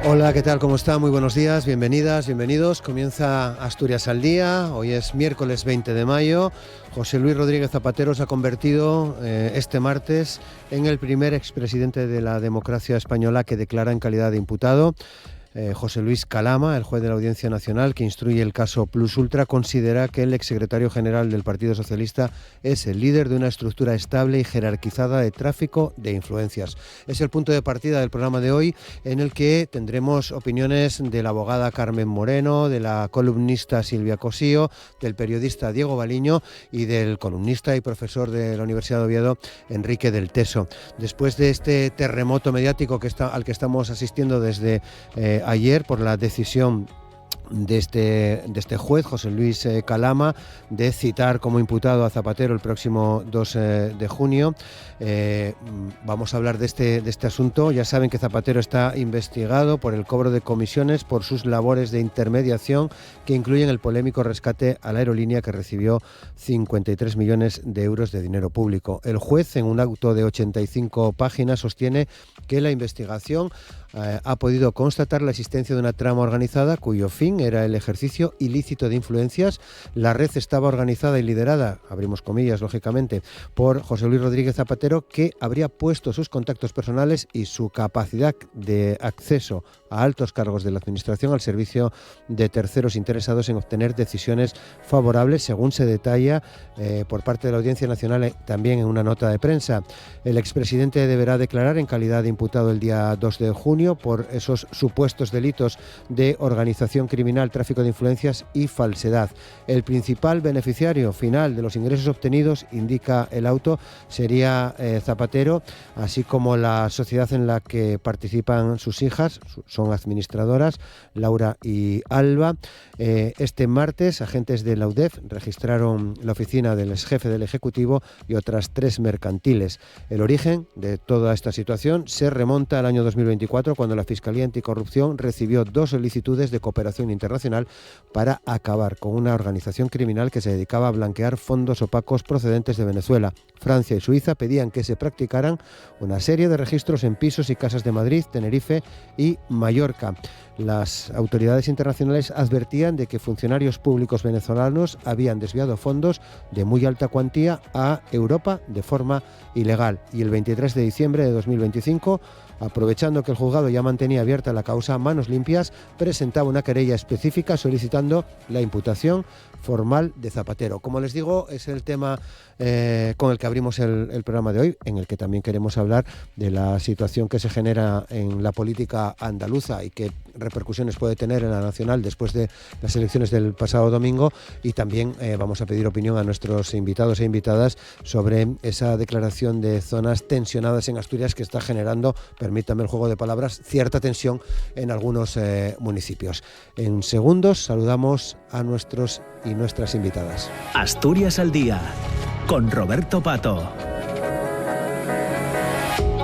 Hola, ¿qué tal? ¿Cómo está? Muy buenos días, bienvenidas, bienvenidos. Comienza Asturias al Día, hoy es miércoles 20 de mayo. José Luis Rodríguez Zapatero se ha convertido este martes en el primer expresidente de la democracia española que declara en calidad de imputado. José Luis Calama, el juez de la Audiencia Nacional que instruye el caso Plus Ultra, considera que el exsecretario general del Partido Socialista es el líder de una estructura estable y jerarquizada de tráfico de influencias. Es el punto de partida del programa de hoy, en el que tendremos opiniones de la abogada Carmen Moreno, de la columnista Silvia Cosío, del periodista Diego Baliño y del columnista y profesor de la Universidad de Oviedo, Enrique del Teso. Después de este terremoto mediático al que estamos asistiendo desde ayer por la decisión de este juez, José Luis Calama, de citar como imputado a Zapatero el próximo 2 de junio. Vamos a hablar de este asunto. Ya saben que Zapatero está investigado por el cobro de comisiones por sus labores de intermediación, que incluyen el polémico rescate a la aerolínea que recibió 53 millones de euros de dinero público. El juez, en un auto de 85 páginas, sostiene que la investigación ha podido constatar la existencia de una trama organizada cuyo fin era el ejercicio ilícito de influencias. La red estaba organizada y liderada, abrimos comillas, lógicamente, por José Luis Rodríguez Zapatero, que habría puesto sus contactos personales y su capacidad de acceso a altos cargos de la administración al servicio de terceros interesados en obtener decisiones favorables, según se detalla por parte de la Audiencia Nacional también en una nota de prensa. El expresidente deberá declarar en calidad de imputado el día 2 de junio por esos supuestos delitos de organización criminal, tráfico de influencias y falsedad. El principal beneficiario final de los ingresos obtenidos, indica el auto, sería Zapatero, así como la sociedad en la que participan sus hijas, son administradoras, Laura y Alba. Este martes, agentes de la UDEF registraron la oficina del exjefe del Ejecutivo y otras 3 mercantiles. El origen de toda esta situación se remonta al año 2024, cuando la Fiscalía Anticorrupción recibió 2 solicitudes de cooperación internacional para acabar con una organización criminal que se dedicaba a blanquear fondos opacos procedentes de Venezuela. Francia y Suiza pedían que se practicaran una serie de registros en pisos y casas de Madrid, Tenerife y Mallorca. Las autoridades internacionales advertían de que funcionarios públicos venezolanos habían desviado fondos de muy alta cuantía a Europa de forma ilegal. Y el 23 de diciembre de 2025, aprovechando que el juzgado ya mantenía abierta la causa Manos Limpias, presentaba una querella específica solicitando la imputación formal de Zapatero. Como les digo, es el tema con el que abrimos el programa de hoy, en el que también queremos hablar de la situación que se genera en la política andaluza y qué repercusiones puede tener en la nacional después de las elecciones del pasado domingo, y también vamos a pedir opinión a nuestros invitados e invitadas sobre esa declaración de zonas tensionadas en Asturias que está generando, permítame el juego de palabras, cierta tensión en algunos municipios. En segundos saludamos a nuestros y nuestras invitadas. Asturias al Día, con Roberto Pato.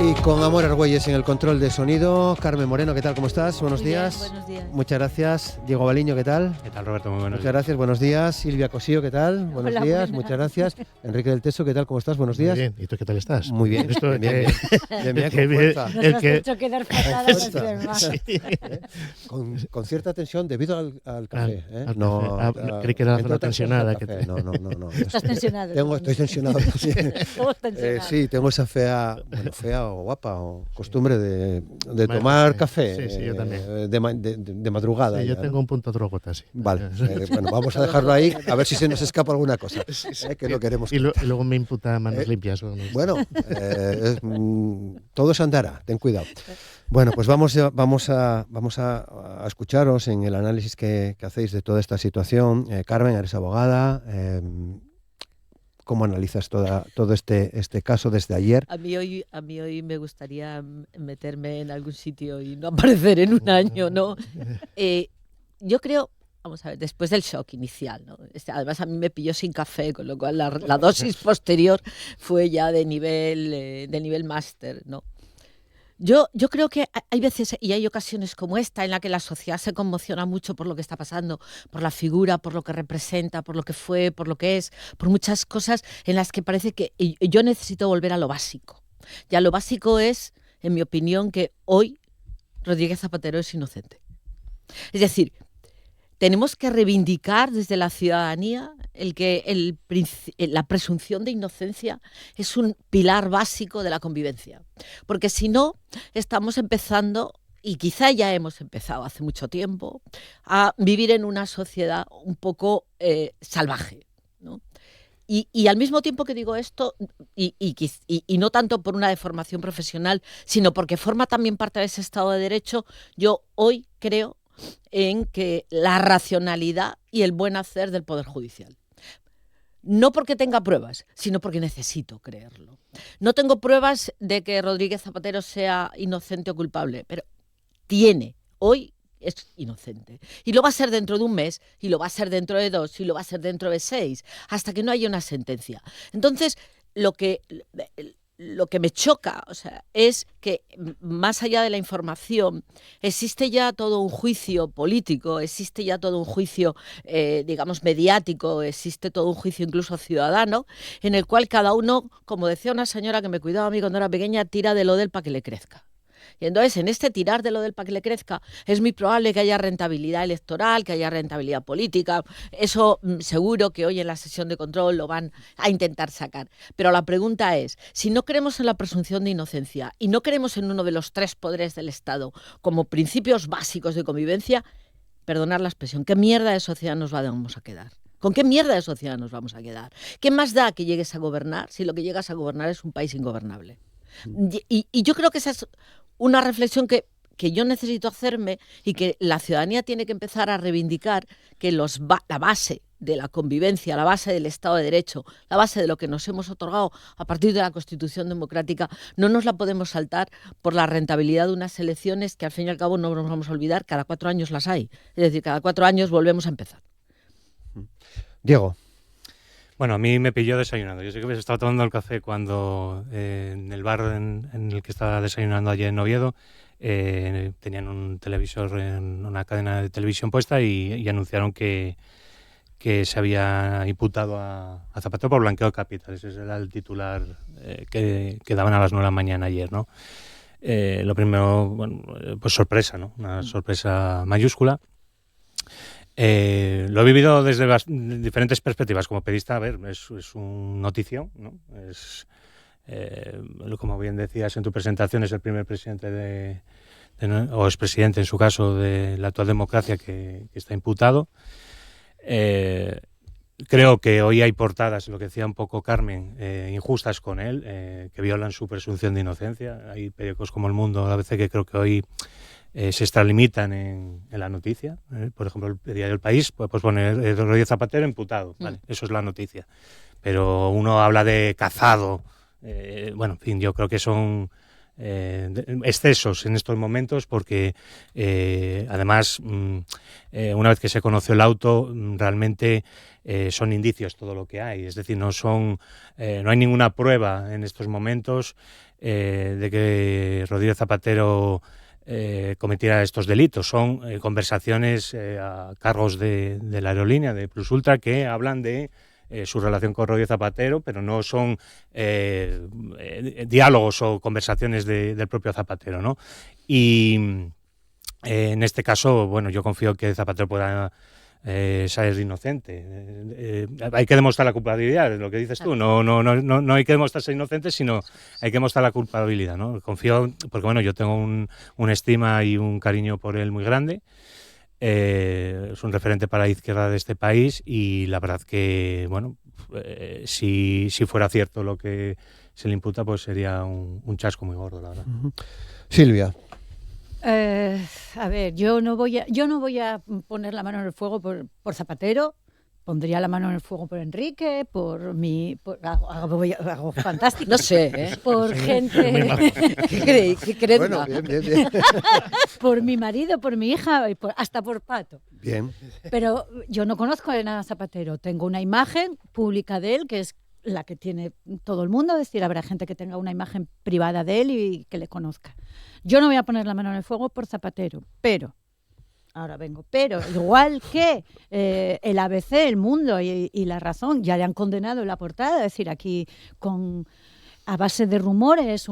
Y con Amor Argüelles en el control de sonido. Carmen Moreno, ¿qué tal? ¿Cómo estás? Buenos días. Buenos días. Muchas gracias. Diego Baliño, ¿qué tal? ¿Qué tal, Roberto? Muy buenos Muchas días. gracias, buenos días. Silvia Cosío, ¿qué tal? Buenos Hola, días, buenas. muchas gracias. Enrique del Teso, ¿qué tal? ¿Cómo estás? Buenos días. Muy bien. ¿Y tú qué tal estás? Muy bien. Esto, bien, bien, bien, bien, que con bien. fuerza. Nos has hecho quedar fatal a los demás. Con cierta tensión debido al café. al café. Creí que era la entre zona otras tensionada. cosas, al café. No. Estás tensionado. Estoy tensionado. Sí. Todos tensionados. Sí, tengo esa fea o guapa o costumbre de tomar café. Sí, yo también. De madrugada. Sí, yo ya, tengo ¿no? un punto drogota, sí. Vale, bueno, vamos a dejarlo ahí, a ver si se nos escapa alguna cosa, que no queremos. Y luego me imputa manos limpias. Bueno, todo se andará, ten cuidado. Bueno, pues vamos a escucharos en el análisis que hacéis de toda esta situación. Carmen, eres abogada. ¿Cómo analizas todo este caso desde ayer? A mí hoy me gustaría meterme en algún sitio y no aparecer en un año, ¿no? Yo creo, vamos a ver, después del shock inicial, ¿no? Además a mí me pilló sin café, con lo cual la dosis posterior fue ya de nivel máster, ¿no? Yo creo que hay veces y hay ocasiones como esta en la que la sociedad se conmociona mucho por lo que está pasando, por la figura, por lo que representa, por lo que fue, por lo que es, por muchas cosas en las que parece que yo necesito volver a lo básico. Ya lo básico es, en mi opinión, que hoy Rodríguez Zapatero es inocente. Es decir, tenemos que reivindicar desde la ciudadanía la presunción de inocencia es un pilar básico de la convivencia. Porque si no, estamos empezando, y quizá ya hemos empezado hace mucho tiempo, a vivir en una sociedad un poco salvaje, ¿no? Y al mismo tiempo que digo esto, y no tanto por una deformación profesional, sino porque forma también parte de ese Estado de Derecho, yo hoy creo en que la racionalidad y el buen hacer del Poder Judicial. No porque tenga pruebas, sino porque necesito creerlo. No tengo pruebas de que Rodríguez Zapatero sea inocente o culpable, pero hoy es inocente. Y lo va a ser dentro de un mes, y lo va a ser dentro de 2, y lo va a ser dentro de 6, hasta que no haya una sentencia. Entonces, lo que me choca, o sea, es que más allá de la información existe ya todo un juicio político, existe ya todo un juicio, digamos, mediático, existe todo un juicio incluso ciudadano, en el cual cada uno, como decía una señora que me cuidaba a mí cuando era pequeña, tira de lo del para que le crezca. Y entonces, en este tirar de lo del para que le crezca, es muy probable que haya rentabilidad electoral, que haya rentabilidad política. Eso seguro que hoy en la sesión de control lo van a intentar sacar. Pero la pregunta es, si no creemos en la presunción de inocencia y no creemos en uno de los 3 poderes del Estado como principios básicos de convivencia, perdonad la expresión, ¿qué mierda de sociedad nos vamos a quedar? ¿Con qué mierda de sociedad nos vamos a quedar? ¿Qué más da que llegues a gobernar si lo que llegas a gobernar es un país ingobernable? Y yo creo que esa es una reflexión que yo necesito hacerme y que la ciudadanía tiene que empezar a reivindicar, que la base de la convivencia, la base del Estado de Derecho, la base de lo que nos hemos otorgado a partir de la Constitución democrática, no nos la podemos saltar por la rentabilidad de unas elecciones que al fin y al cabo no nos vamos a olvidar, cada 4 años las hay. Es decir, cada 4 años volvemos a empezar. Diego. Bueno, a mí me pilló desayunando. Yo sé que estaba tomando el café cuando en el bar en el que estaba desayunando ayer en Oviedo tenían un televisor, en una cadena de televisión puesta y anunciaron que se había imputado a Zapatero por blanqueo de capitales. Ese era el titular que daban a las 9 de la mañana ayer, ¿no? Lo primero, bueno, pues sorpresa, ¿no? Una sorpresa mayúscula. Lo he vivido desde diferentes perspectivas. Como periodista, a ver, es un notición, ¿no? Como bien decías en tu presentación, es el primer presidente o expresidente, en su caso, de la actual democracia que está imputado. Creo que hoy hay portadas, lo que decía un poco Carmen, injustas con él, que violan su presunción de inocencia. Hay periódicos como El Mundo, a veces, que creo que hoy se extralimitan en la noticia. Por ejemplo, el diario El País pues pone Rodríguez Zapatero imputado. Vale, eso es la noticia. Pero uno habla de cazado. Bueno, en fin, yo creo que son excesos en estos momentos porque además una vez que se conoció el auto realmente son indicios todo lo que hay. Es decir, no hay ninguna prueba en estos momentos de que Rodríguez Zapatero cometiera estos delitos. Son conversaciones a cargos de la aerolínea, de Plus Ultra, que hablan de su relación con Rodríguez Zapatero, pero no son diálogos o conversaciones del propio Zapatero, ¿no? Y en este caso, bueno, yo confío que Zapatero pueda salir inocente. Hay que demostrar la culpabilidad, es lo que dices tú. No hay que demostrar ser inocente, sino hay que demostrar la culpabilidad, ¿no? Confío, porque bueno, yo tengo una estima y un cariño por él muy grande. Es un referente para la izquierda de este país y la verdad que, bueno, si fuera cierto lo que se le imputa, pues sería un chasco muy gordo, la verdad. Silvia. A ver, yo no voy a poner la mano en el fuego por Zapatero. Pondría la mano en el fuego por Enrique, hago fantástico. No sé, por gente. ¿Qué crees? Bueno, bien. Por mi marido, por mi hija, y hasta por Pato. Bien. Pero yo no conozco de nada a Zapatero. Tengo una imagen pública de él que es la que tiene todo el mundo. Es decir, habrá gente que tenga una imagen privada de él y que le conozca. Yo no voy a poner la mano en el fuego por Zapatero, pero igual que el ABC, El Mundo y La Razón ya le han condenado en la portada, es decir, aquí con a base de rumores,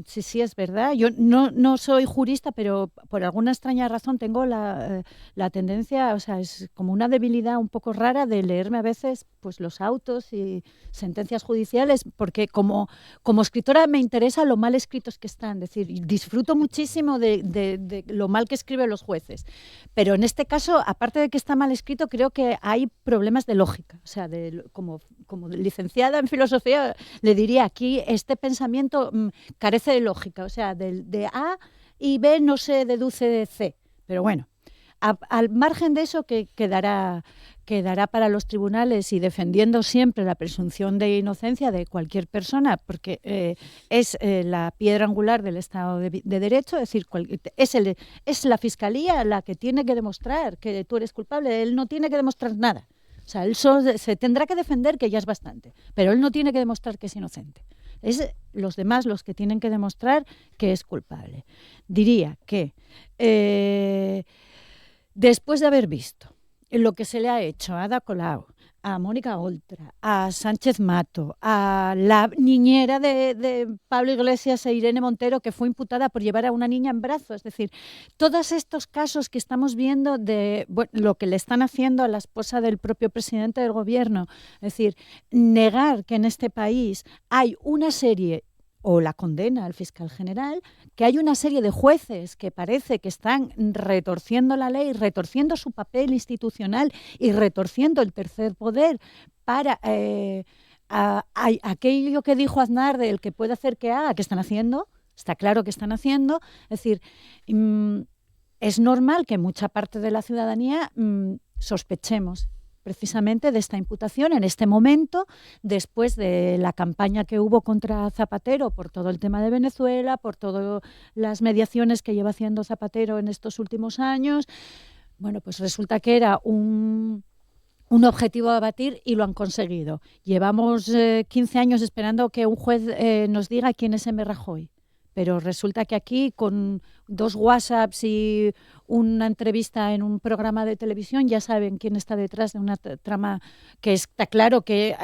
sí, es verdad. Yo no soy jurista, pero por alguna extraña razón tengo la tendencia, o sea, es como una debilidad un poco rara de leerme a veces pues los autos y sentencias judiciales, porque como escritora me interesa lo mal escritos que están, es decir, disfruto muchísimo de lo mal que escriben los jueces. Pero en este caso, aparte de que está mal escrito, creo que hay problemas de lógica. O sea, como licenciada en filosofía, le diría aquí, este pensamiento carece de lógica. O sea, de A y B no se deduce de C. Pero bueno, al margen de eso, que quedará para los tribunales y defendiendo siempre la presunción de inocencia de cualquier persona, porque es la piedra angular del Estado de Derecho, es decir, es la Fiscalía la que tiene que demostrar que tú eres culpable, él no tiene que demostrar nada. O sea, él solo se tendrá que defender, que ya es bastante, pero él no tiene que demostrar que es inocente. Es los demás los que tienen que demostrar que es culpable. Diría que después de haber visto lo que se le ha hecho a Ada Colau, a Mónica Oltra, a Sánchez Mato, a la niñera de Pablo Iglesias e Irene Montero, que fue imputada por llevar a una niña en brazos. Es decir, todos estos casos que estamos viendo de lo que le están haciendo a la esposa del propio presidente del gobierno. Es decir, negar que en este país hay una serie, o la condena al fiscal general, que hay una serie de jueces que parece que están retorciendo la ley, retorciendo su papel institucional y retorciendo el tercer poder para aquello que dijo Aznar del que puede hacer que haga, que están haciendo, está claro que están haciendo. Es decir, es normal que mucha parte de la ciudadanía sospechemos precisamente de esta imputación en este momento, después de la campaña que hubo contra Zapatero por todo el tema de Venezuela, por todas las mediaciones que lleva haciendo Zapatero en estos últimos años. Bueno, pues resulta que era un objetivo a batir y lo han conseguido. Llevamos 15 años esperando que un juez nos diga quién es M. Rajoy. Pero resulta que aquí, con 2 WhatsApps y una entrevista en un programa de televisión, ya saben quién está detrás de una trama que está claro que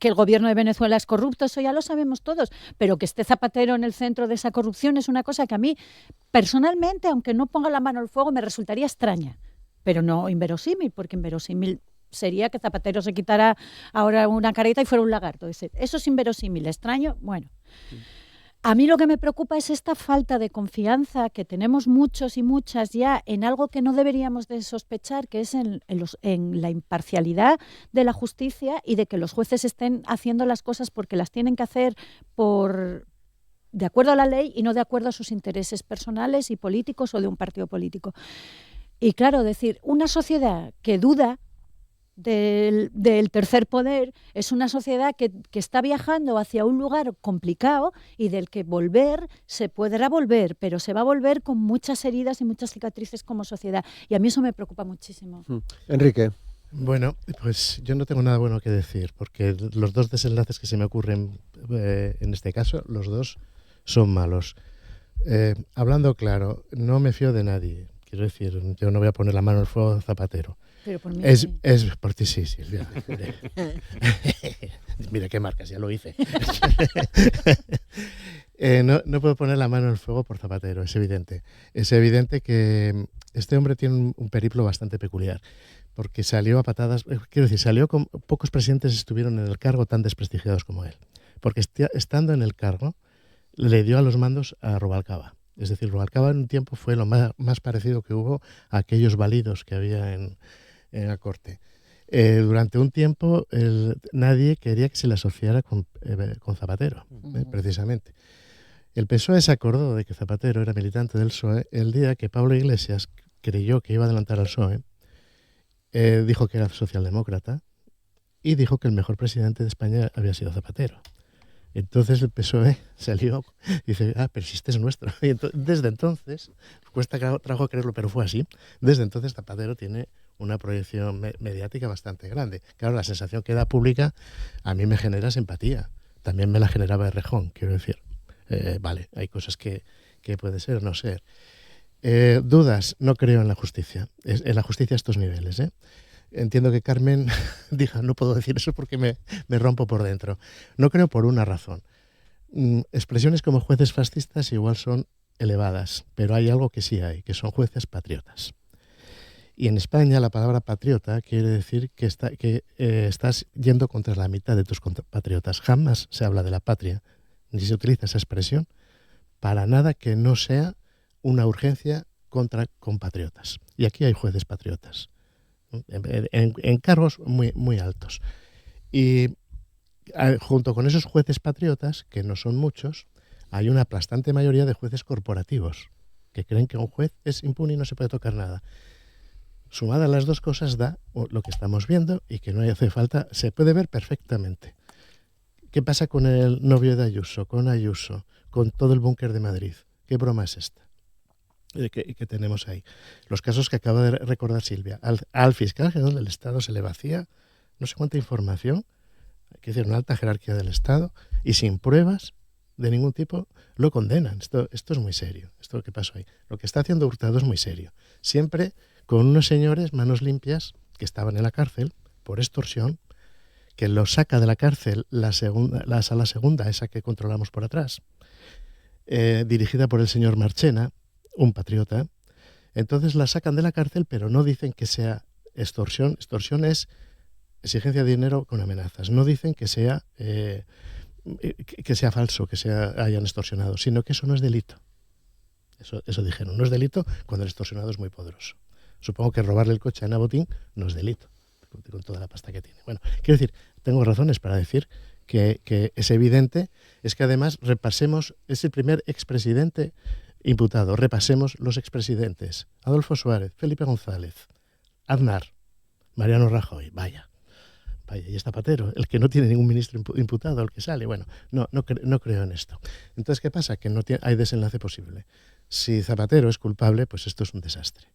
el gobierno de Venezuela es corrupto, eso ya lo sabemos todos, pero que esté Zapatero en el centro de esa corrupción es una cosa que a mí, personalmente, aunque no ponga la mano al fuego, me resultaría extraña, pero no inverosímil, porque inverosímil sería que Zapatero se quitara ahora una careta y fuera un lagarto. Eso es inverosímil, extraño, bueno. A mí lo que me preocupa es esta falta de confianza que tenemos muchos y muchas ya en algo que no deberíamos de sospechar, que es en la imparcialidad de la justicia y de que los jueces estén haciendo las cosas porque las tienen que hacer de acuerdo a la ley y no de acuerdo a sus intereses personales y políticos o de un partido político. Y claro, decir, una sociedad que duda del tercer poder es una sociedad que está viajando hacia un lugar complicado y del que se podrá volver, pero se va a volver con muchas heridas y muchas cicatrices como sociedad. Y a mí eso me preocupa muchísimo. Enrique. Bueno, pues yo no tengo nada bueno que decir, porque los 2 desenlaces que se me ocurren en este caso, los 2 son malos. Hablando claro, no me fío de nadie. Quiero decir, yo no voy a poner la mano al fuego a Zapatero. Pero por mí es por ti sí. Mira qué marcas, ya lo hice. No puedo poner la mano al fuego por Zapatero, es evidente. Es evidente que este hombre tiene un periplo bastante peculiar, porque salió a patadas, salió con pocos presidentes estuvieron en el cargo tan desprestigiados como él. Porque estando en el cargo, le dio a los mandos a Rubalcaba. Es decir, Rubalcaba en un tiempo fue lo más parecido que hubo a aquellos válidos que había en la corte. Durante un tiempo nadie quería que se le asociara con Zapatero, precisamente. El PSOE se acordó de que Zapatero era militante del PSOE el día que Pablo Iglesias creyó que iba a adelantar al PSOE, dijo que era socialdemócrata y dijo que el mejor presidente de España había sido Zapatero. Entonces el PSOE salió y dice, pero si este es nuestro. Y desde entonces, cuesta trabajo creerlo, pero fue así. Desde entonces Zapatero tiene una proyección mediática bastante grande. Claro, la sensación que da pública a mí me genera simpatía. También me la generaba Errejón, quiero decir. Vale, hay cosas que puede ser o no ser. Dudas, no creo en la justicia. En la justicia a estos niveles, Entiendo que Carmen diga, no puedo decir eso porque me rompo por dentro. No creo por una razón. expresiones como jueces fascistas igual son elevadas, pero hay algo que sí hay, que son jueces patriotas. Y en España la palabra patriota quiere decir que estás yendo contra la mitad de tus compatriotas. Jamás se habla de la patria, ni se utiliza esa expresión para nada que no sea una urgencia contra compatriotas. Y aquí hay jueces patriotas, ¿no? En cargos muy, muy altos. Y junto con esos jueces patriotas, que no son muchos, hay una aplastante mayoría de jueces corporativos que creen que un juez es impune y no se puede tocar nada. Sumadas las dos cosas da lo que estamos viendo y que no hace falta, se puede ver perfectamente. ¿Qué pasa con el novio de Ayuso, con todo el búnker de Madrid? ¿Qué broma es esta que tenemos ahí? Los casos que acaba de recordar Silvia. Al fiscal general del Estado se le vacía no sé cuánta información, hay que decir, una alta jerarquía del Estado, y sin pruebas de ningún tipo lo condenan. Esto es muy serio, esto que pasó ahí. Lo que está haciendo Hurtado es muy serio. Siempre con unos señores manos limpias que estaban en la cárcel por extorsión, que lo saca de la cárcel la sala segunda, esa que controlamos por atrás, dirigida por el señor Marchena, un patriota. Entonces la sacan de la cárcel, pero no dicen que sea extorsión. Extorsión es exigencia de dinero con amenazas. No dicen que sea falso, que hayan extorsionado, sino que eso no es delito. Eso dijeron, no es delito cuando el extorsionado es muy poderoso. Supongo que robarle el coche a Ana Botín no es delito, con toda la pasta que tiene. Bueno, quiero decir, tengo razones para decir que es evidente, es que además repasemos, es el primer expresidente imputado, repasemos los expresidentes: Adolfo Suárez, Felipe González, Aznar, Mariano Rajoy, vaya, y es Zapatero, el que no tiene ningún ministro imputado, el que sale. Bueno, no creo en esto. Entonces, ¿qué pasa? Que no hay desenlace posible. Si Zapatero es culpable, pues esto es un desastre.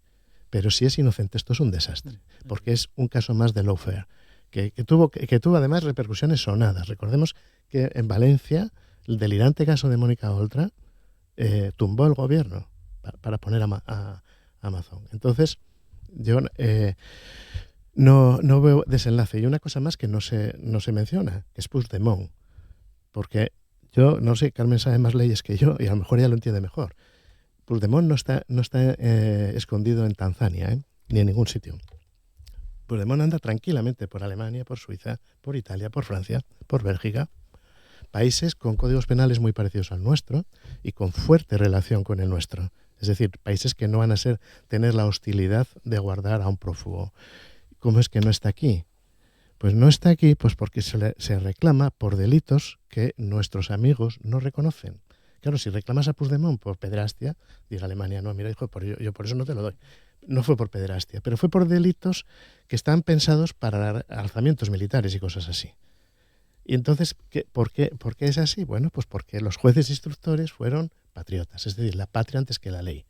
Pero si es inocente, esto es un desastre, porque es un caso más de lawfare, que tuvo además repercusiones sonadas. Recordemos que en Valencia el delirante caso de Mónica Oltra tumbó el gobierno para poner a Amazon. Entonces, yo no veo desenlace. Y una cosa más que no se menciona, que es Puigdemont, porque yo no sé, Carmen sabe más leyes que yo y a lo mejor ella lo entiende mejor. Puigdemont no está escondido en Tanzania, ni en ningún sitio. Puigdemont anda tranquilamente por Alemania, por Suiza, por Italia, por Francia, por Bélgica, países con códigos penales muy parecidos al nuestro y con fuerte relación con el nuestro. Es decir, países que no van a tener la hostilidad de guardar a un prófugo. ¿Cómo es que no está aquí? Pues no está aquí porque se reclama por delitos que nuestros amigos no reconocen. Claro, si reclamas a Puigdemont por pederastia, diga Alemania, no, mira, hijo, yo por eso no te lo doy. No fue por pederastia, pero fue por delitos que están pensados para alzamientos militares y cosas así. Y entonces, ¿por qué es así? Bueno, pues porque los jueces instructores fueron patriotas, es decir, la patria antes que la ley.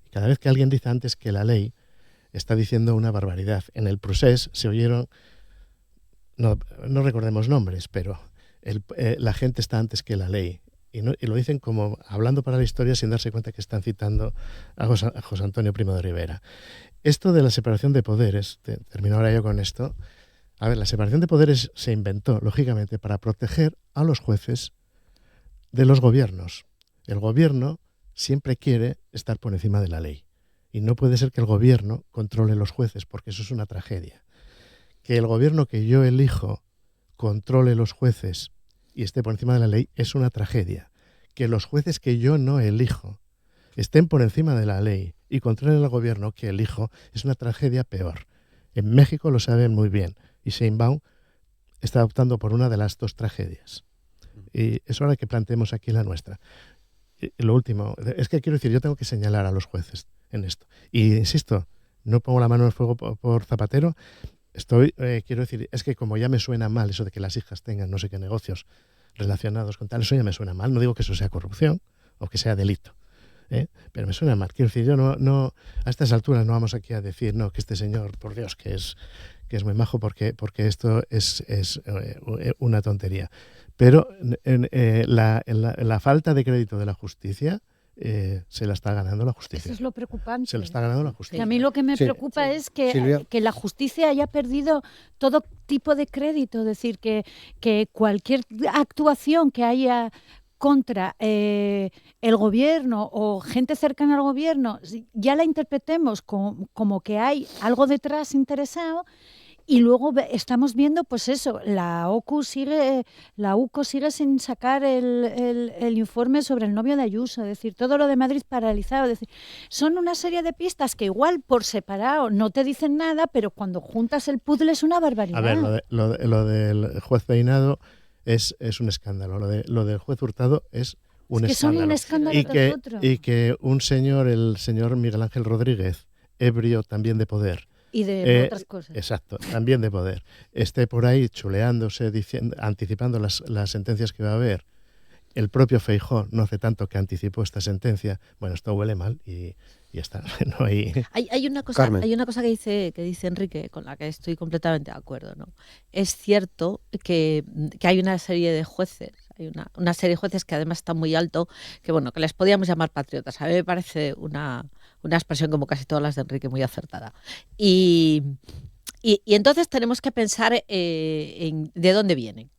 Y cada vez que alguien dice antes que la ley, está diciendo una barbaridad. En el procés se oyeron, no recordemos nombres, pero la gente está antes que la ley. Y lo dicen como hablando para la historia sin darse cuenta que están citando a José Antonio Primo de Rivera. Esto de la separación de poderes, termino ahora yo con esto. A ver, la separación de poderes se inventó, lógicamente, para proteger a los jueces de los gobiernos. El gobierno siempre quiere estar por encima de la ley. Y no puede ser que el gobierno controle los jueces, porque eso es una tragedia. Que el gobierno que yo elijo controle los jueces y esté por encima de la ley es una tragedia. Que los jueces que yo no elijo estén por encima de la ley y controlen el gobierno que elijo es una tragedia peor. En México lo saben muy bien y Sheinbaum está optando por una de las dos tragedias. Y es hora que planteemos aquí la nuestra. Y lo último, es que quiero decir, yo tengo que señalar a los jueces en esto. Y insisto, no pongo la mano en el fuego por Zapatero. Quiero decir, es que como ya me suena mal eso de que las hijas tengan no sé qué negocios relacionados con tal, eso ya me suena mal. No digo que eso sea corrupción o que sea delito, pero me suena mal. Quiero decir, yo no a estas alturas no vamos aquí a decir, no, que este señor, por Dios, que es muy majo porque esto es una tontería. Pero la falta de crédito de la justicia se la está ganando la justicia. Eso es lo preocupante. Se la está ganando la justicia. Y a mí lo que me preocupa es que la justicia haya perdido todo tipo de crédito. Es decir, que cualquier actuación que haya contra el gobierno o gente cercana al gobierno, ya la interpretemos como que hay algo detrás interesado. Y luego estamos viendo, pues eso, la UCO sigue sin sacar el informe sobre el novio de Ayuso, es decir, todo lo de Madrid paralizado. Es decir, son una serie de pistas que igual por separado no te dicen nada, pero cuando juntas el puzzle es una barbaridad. A ver, lo del juez Peinado es un escándalo. Lo del juez Hurtado es un escándalo. Son un escándalo tras otro. Y que el señor Miguel Ángel Rodríguez, ebrio también de poder, y de otras cosas. Exacto, también de poder. Esté por ahí chuleándose, anticipando las sentencias que va a haber. El propio Feijóo no hace tanto que anticipó esta sentencia. Bueno, esto huele mal y ya está. No hay... Hay una cosa que dice Enrique, con la que estoy completamente de acuerdo, ¿no? Es cierto que hay una serie de jueces, hay una serie de jueces que además están muy alto, que bueno, que les podíamos llamar patriotas. A mí me parece una expresión, como casi todas las de Enrique, muy acertada. Y entonces tenemos que pensar en de dónde vienen.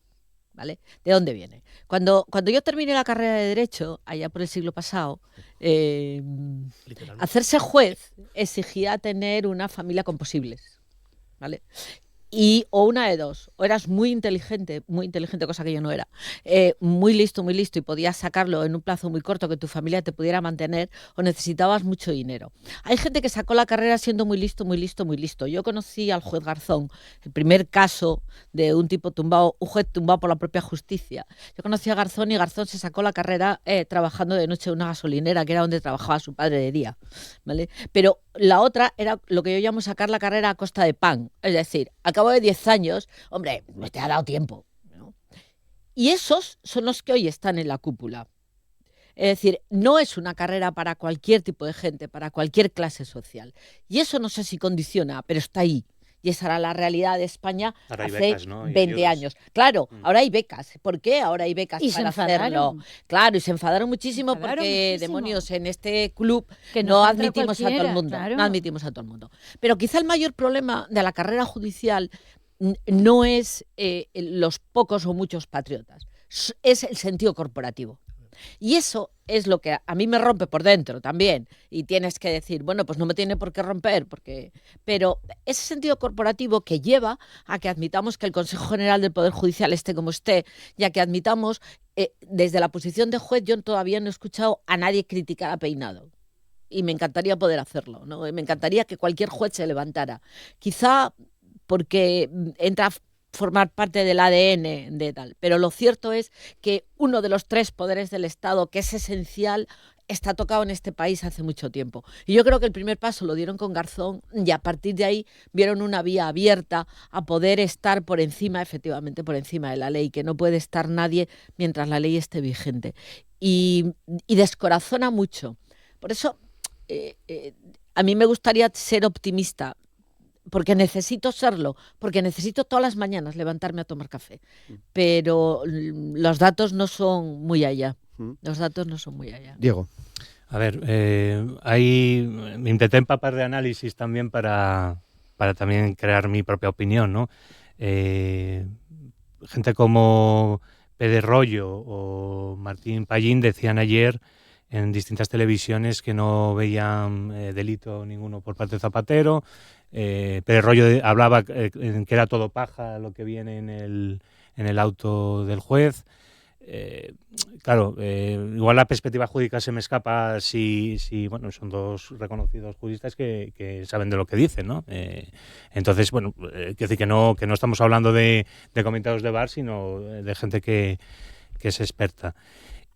¿Vale? ¿De dónde viene? Cuando yo terminé la carrera de Derecho, allá por el siglo pasado, hacerse juez exigía tener una familia con posibles, ¿vale? O una de dos, o eras muy inteligente, cosa que yo no era, muy listo, y podías sacarlo en un plazo muy corto que tu familia te pudiera mantener, o necesitabas mucho dinero. Hay gente que sacó la carrera siendo muy listo. Yo conocí al juez Garzón, el primer caso de un juez tumbado por la propia justicia. Yo conocí a Garzón y Garzón se sacó la carrera trabajando de noche en una gasolinera, que era donde trabajaba su padre de día, ¿vale? Pero la otra era lo que yo llamo sacar la carrera a costa de pan, es decir, al cabo de 10 años, hombre, me te ha dado tiempo, ¿no? Y esos son los que hoy están en la cúpula. Es decir, no es una carrera para cualquier tipo de gente, para cualquier clase social. Y eso no sé si condiciona, pero está ahí. Y esa era la realidad de España hace becas, ¿no? 20 años. Claro, ahora hay becas. ¿Por qué ahora hay becas para hacerlo? Claro, y se enfadaron muchísimo porque, demonios, en este club que no admitimos a todo el mundo. Claro. No admitimos a todo el mundo. Pero quizá el mayor problema de la carrera judicial no es los pocos o muchos patriotas, es el sentido corporativo. Y eso es lo que a mí me rompe por dentro también. Y tienes que decir, bueno, pues no me tiene por qué romper, pero ese sentido corporativo que lleva a que admitamos que el Consejo General del Poder Judicial esté como esté, y a que admitamos, desde la posición de juez, yo todavía no he escuchado a nadie criticar a Peinado. Y me encantaría poder hacerlo, ¿no? Me encantaría que cualquier juez se levantara. Quizá porque entra a formar parte del ADN de tal. Pero lo cierto es que uno de los 3 poderes del Estado, que es esencial, está tocado en este país hace mucho tiempo. Y yo creo que el primer paso lo dieron con Garzón y a partir de ahí vieron una vía abierta a poder estar por encima, efectivamente, por encima de la ley, que no puede estar nadie mientras la ley esté vigente. Y descorazona mucho. Por eso, a mí me gustaría ser optimista, porque necesito serlo, porque necesito todas las mañanas levantarme a tomar café. Pero los datos no son muy allá. Diego. A ver, me intenté empapar de análisis también para también crear mi propia opinión, ¿no? Gente como Pérez Royo o Martín Pallín decían ayer en distintas televisiones que no veían delito ninguno por parte de Zapatero. Pérez Royo hablaba que era todo paja lo que viene en el auto del juez. Claro, igual la perspectiva jurídica se me escapa si bueno, son 2 reconocidos juristas que saben de lo que dicen, ¿no? Entonces, bueno, quiero decir que no estamos hablando de comentarios de bar, sino de gente que es experta.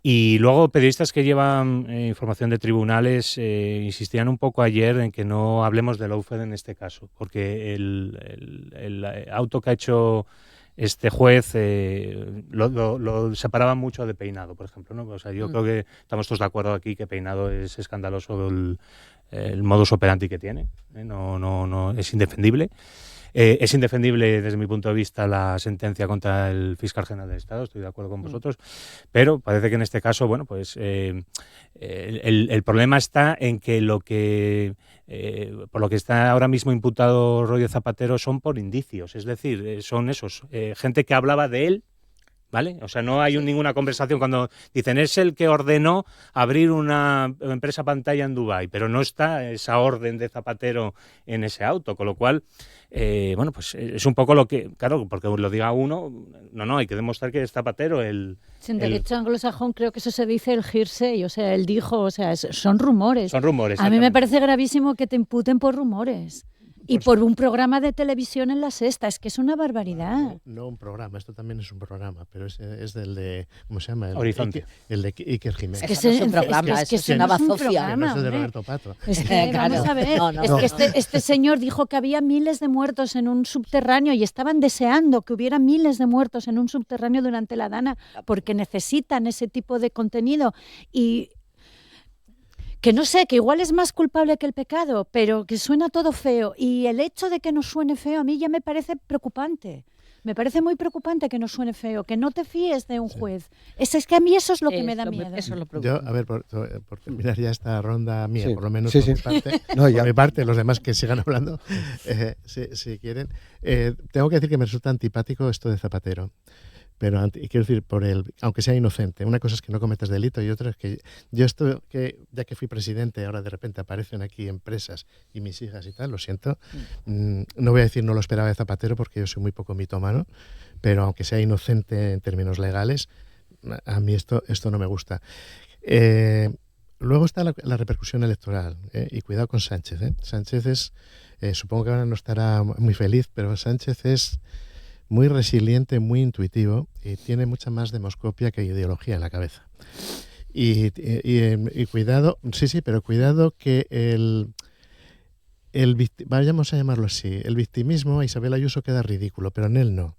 Y luego periodistas que llevan información de tribunales insistían un poco ayer en que no hablemos del lawfare en este caso, porque el auto que ha hecho este juez lo separaba mucho de Peinado, por ejemplo, ¿no? O sea, yo creo que estamos todos de acuerdo aquí que Peinado es escandaloso el modus operandi que tiene, no es indefendible. Es indefendible desde mi punto de vista la sentencia contra el fiscal general del Estado, estoy de acuerdo con vosotros, pero parece que en este caso, bueno, pues el problema está en que por lo que está ahora mismo imputado Rodríguez Zapatero son por indicios, es decir, son esos, gente que hablaba de él ¿vale? O sea, no hay ninguna conversación cuando dicen es el que ordenó abrir una empresa pantalla en Dubái, pero no está esa orden de Zapatero en ese auto, con lo cual, bueno, pues es un poco lo que, claro, porque lo diga uno, no, hay que demostrar que es Zapatero el... En derecho anglosajón creo que eso se dice el hearsay, o sea, él dijo, o sea, son rumores. Son rumores. A mí me parece gravísimo que te imputen por rumores. Y por un programa de televisión en La Sexta, es que es una barbaridad. No un programa, esto también es un programa, pero es del de, ¿cómo se llama? Horizonte. El de Iker Jiménez. Es que es un programa, es que es una bazofia. No es el de Roberto Pato. Es que, vamos a ver, es que este señor dijo que había miles de muertos en un subterráneo y estaban deseando que hubiera miles de muertos en un subterráneo durante la Dana porque necesitan ese tipo de contenido. Y que no sé, que igual es más culpable que el pecado, pero que suena todo feo. Y el hecho de que nos suene feo a mí ya me parece preocupante. Me parece muy preocupante que nos suene feo, que no te fíes de un juez. Es que a mí eso es lo que me da miedo. Eso lo Yo, a ver, por terminar ya esta ronda mía, Sí, por lo menos sí, por mi parte, No, ya. por mi parte, los demás que sigan hablando, si quieren. Tengo que decir que me resulta antipático esto de Zapatero. Pero quiero decir, aunque sea inocente, una cosa es que no cometas delito y otra es que yo ya que fui presidente, ahora de repente aparecen aquí empresas y mis hijas y tal, lo siento. No voy a decir no lo esperaba de Zapatero porque yo soy muy poco mitómano, pero aunque sea inocente en términos legales, a mí esto no me gusta. Luego está la repercusión electoral, y cuidado con Sánchez. Sánchez es, supongo que ahora no estará muy feliz, pero Sánchez es muy resiliente, muy intuitivo y tiene mucha más demoscopia que ideología en la cabeza. Y cuidado, sí, pero cuidado que vayamos a llamarlo así, el victimismo a Isabel Ayuso queda ridículo, pero en él no.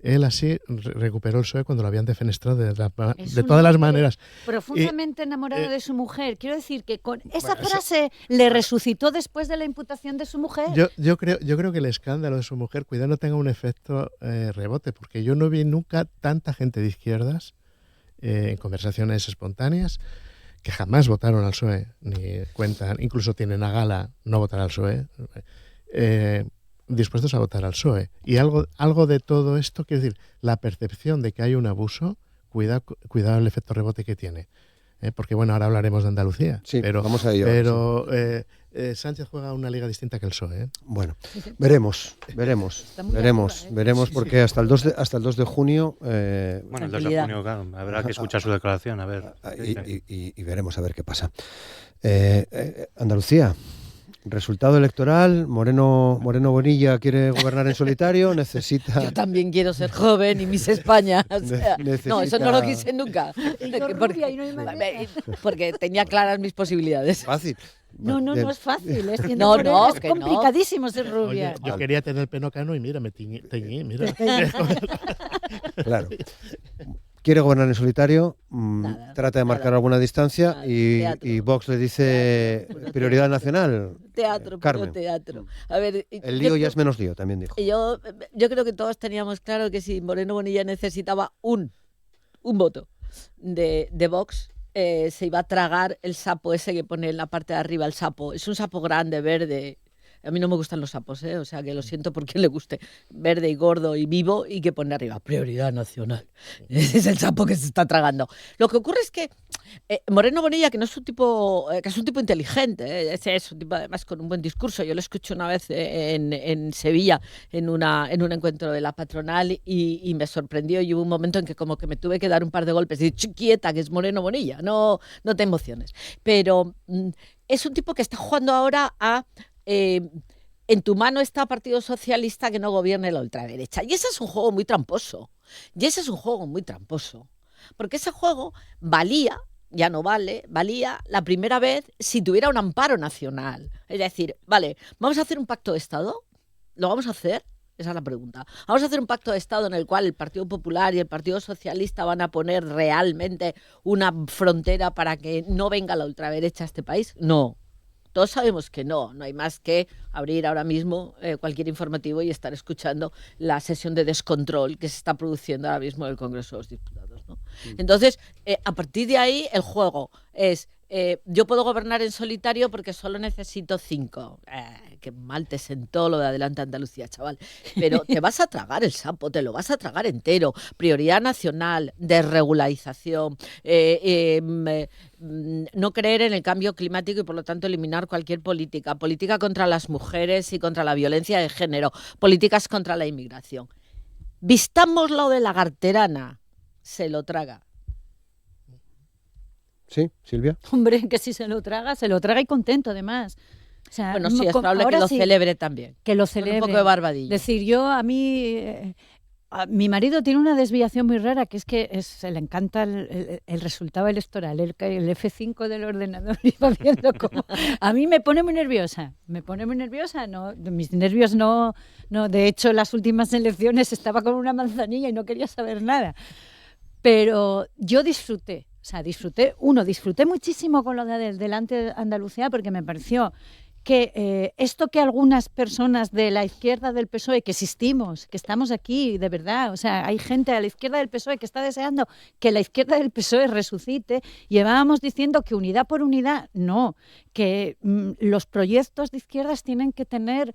Él así recuperó el PSOE cuando lo habían defenestrado de todas las maneras. Profundamente enamorado de su mujer. Quiero decir que con esa frase le resucitó después de la imputación de su mujer. Yo creo que el escándalo de su mujer, cuidado, no tenga un efecto rebote, porque yo no vi nunca tanta gente de izquierdas en conversaciones espontáneas que jamás votaron al PSOE, ni cuentan, incluso tienen a gala no votar al PSOE, dispuestos a votar al PSOE. Y algo de todo esto, quiero decir, la percepción de que hay un abuso, cuidado el efecto rebote que tiene. Porque bueno, ahora hablaremos de Andalucía. Sí, pero, vamos a ello. Pero Sánchez juega una liga distinta que el PSOE. Bueno, veremos, porque hasta el 2 de junio... Bueno, el 2 de junio, claro, habrá que escuchar su declaración, a ver. Y veremos a ver qué pasa. Andalucía. Resultado electoral, Moreno Bonilla quiere gobernar en solitario, necesita... Yo también quiero ser joven y Miss España. O sea, no, eso no lo quise nunca. Porque tenía claras mis posibilidades. Fácil. No es fácil. Es que complicadísimo ser rubia. Oye, yo quería tener el pelo cano y mira, me teñí, mira. Claro. Quiere gobernar en solitario, trata de marcar alguna distancia y Vox le dice prioridad nacional. Teatro, Carmen. puro teatro. A ver, El lío ya es menos lío, también dijo. Yo creo que todos teníamos claro que si Moreno Bonilla necesitaba un voto de Vox, se iba a tragar el sapo ese que pone en la parte de arriba, el sapo. Es un sapo grande, verde. A mí no me gustan los sapos, o sea que lo siento por quien le guste. Verde y gordo y vivo y que pone arriba prioridad nacional. Ese es el sapo que se está tragando. Lo que ocurre es que Moreno Bonilla, que no es un tipo, que es un tipo inteligente, es un tipo además con un buen discurso. Yo lo escuché una vez en Sevilla en un encuentro de la patronal y me sorprendió y hubo un momento en que como que me tuve que dar un par de golpes y decir, quieta, que es Moreno Bonilla, no te emociones. Pero es un tipo que está jugando ahora a... en tu mano está Partido Socialista que no gobierne la ultraderecha. Y ese es un juego muy tramposo. Porque ese juego valía, ya no vale, valía la primera vez si tuviera un amparo nacional. Es decir, vale, ¿vamos a hacer un pacto de Estado? ¿Lo vamos a hacer? Esa es la pregunta. ¿Vamos a hacer un pacto de Estado en el cual el Partido Popular y el Partido Socialista van a poner realmente una frontera para que no venga la ultraderecha a este país? No. Todos sabemos que no hay más que abrir ahora mismo cualquier informativo y estar escuchando la sesión de descontrol que se está produciendo ahora mismo en el Congreso de los Diputados, ¿no? Entonces, a partir de ahí, el juego es yo puedo gobernar en solitario porque solo necesito 5. Qué mal te sentó lo de Adelante Andalucía, chaval. Pero te vas a tragar el sapo, te lo vas a tragar entero. Prioridad nacional, desregularización, no creer en el cambio climático y por lo tanto eliminar cualquier política contra las mujeres y contra la violencia de género, políticas contra la inmigración. Vistamos lo de la Garterana, se lo traga. Sí, Silvia. Hombre, que si se lo traga y contento además. O sea, Bueno, sí, es probable que lo celebre también. Que lo Con celebre. un poco de barbadillo. Decir, mi marido tiene una desviación muy rara, que es que le encanta el resultado electoral, el F5 del ordenador, y va viendo cómo. A mí me pone muy nerviosa, no, mis nervios no, de hecho en las últimas elecciones estaba con una manzanilla y no quería saber nada. Pero yo disfruté muchísimo con lo de Adelante Andalucía, porque me pareció que esto que algunas personas de la izquierda del PSOE, que existimos, que estamos aquí, de verdad, o sea, hay gente a la izquierda del PSOE que está deseando que la izquierda del PSOE resucite, llevábamos diciendo que unidad por unidad, no, que los proyectos de izquierdas tienen que tener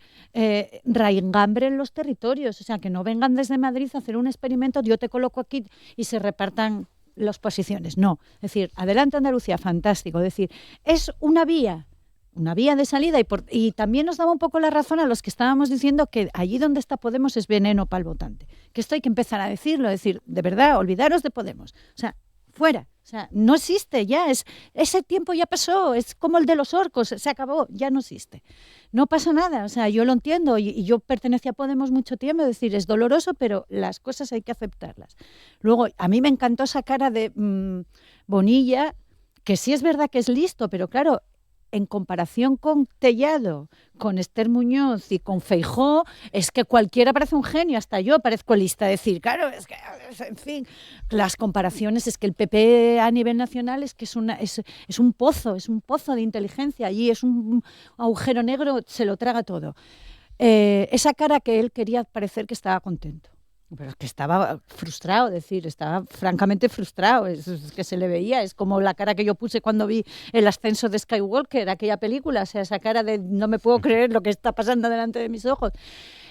raigambre en los territorios, o sea, que no vengan desde Madrid a hacer un experimento, yo te coloco aquí y se repartan las posiciones, no. Es decir, Adelante Andalucía, fantástico, es decir, es una vía de salida y también nos daba un poco la razón a los que estábamos diciendo que allí donde está Podemos es veneno para el votante. Que esto hay que empezar a decirlo, decir, de verdad, olvidaros de Podemos. O sea, fuera. O sea, no existe ya, ese tiempo ya pasó, es como el de los orcos, se acabó, ya no existe. No pasa nada, o sea, yo lo entiendo y yo pertenecí a Podemos mucho tiempo, es decir, es doloroso, pero las cosas hay que aceptarlas. Luego, a mí me encantó esa cara de Bonilla, que sí es verdad que es listo, pero claro, en comparación con Tellado, con Esther Muñoz y con Feijóo, es que cualquiera parece un genio, hasta yo parezco lista. Decir, claro, es que, en fin, las comparaciones, es que el PP a nivel nacional es que es un pozo de inteligencia, allí es un agujero negro, se lo traga todo. Esa cara que él quería parecer que estaba contento. Pero es que estaba frustrado, estaba francamente frustrado, es que se le veía, es como la cara que yo puse cuando vi el ascenso de Skywalker, aquella película, o sea, esa cara de no me puedo creer lo que está pasando delante de mis ojos.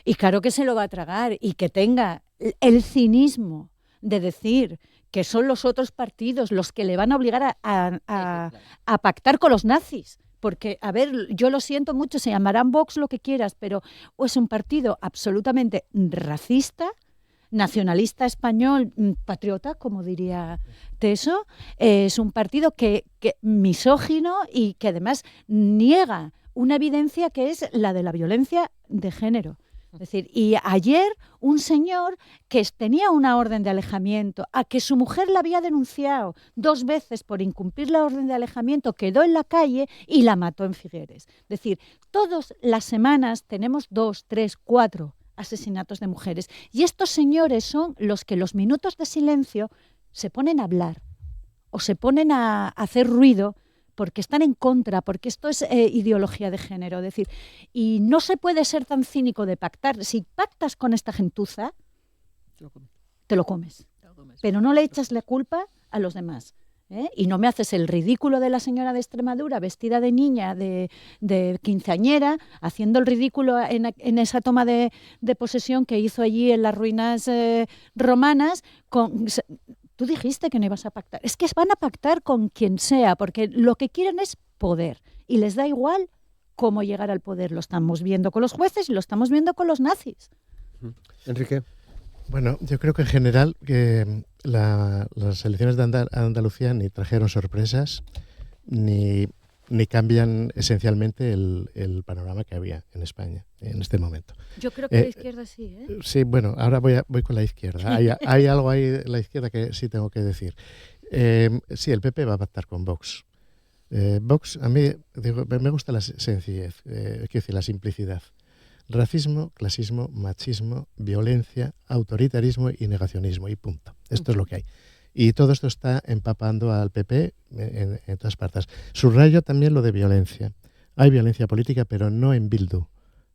Y claro que se lo va a tragar y que tenga el cinismo de decir que son los otros partidos los que le van a obligar a pactar con los nazis. Porque, a ver, yo lo siento mucho, se llamarán Vox lo que quieras, pero es un partido absolutamente racista, nacionalista español, patriota, como diría Teso, es un partido que misógino y que además niega una evidencia que es la de la violencia de género. Es decir, y ayer un señor que tenía una orden de alejamiento, a que su mujer la había denunciado 2 veces por incumplir la orden de alejamiento, quedó en la calle y la mató en Figueres. Es decir, todas las semanas tenemos 2, 3, 4 asesinatos de mujeres. Y estos señores son los que los minutos de silencio se ponen a hablar o se ponen a hacer ruido porque están en contra, porque esto es ideología de género. Es decir, y no se puede ser tan cínico de pactar. Si pactas con esta gentuza, te lo comes. Pero no le echas la culpa a los demás. Y no me haces el ridículo de la señora de Extremadura vestida de niña, de quinceañera, haciendo el ridículo en esa toma de posesión que hizo allí en las ruinas romanas. Tú dijiste que no ibas a pactar. Es que van a pactar con quien sea, porque lo que quieren es poder y les da igual cómo llegar al poder. Lo estamos viendo con los jueces y lo estamos viendo con los nazis. Enrique. Bueno, yo creo que en general que las elecciones de Andalucía ni trajeron sorpresas ni cambian esencialmente el panorama que había en España en este momento. Yo creo que la izquierda sí, ¿eh? Sí, bueno, ahora voy con la izquierda. Hay algo ahí de la izquierda que sí tengo que decir. Sí, el PP va a pactar con Vox. Vox, a mí me gusta la sencillez, quiero decir, la simplicidad. Racismo, clasismo, machismo, violencia, autoritarismo y negacionismo, y punto. Esto es lo que hay. Y todo esto está empapando al PP en todas partes. Subrayo también lo de violencia. Hay violencia política, pero no en Bildu.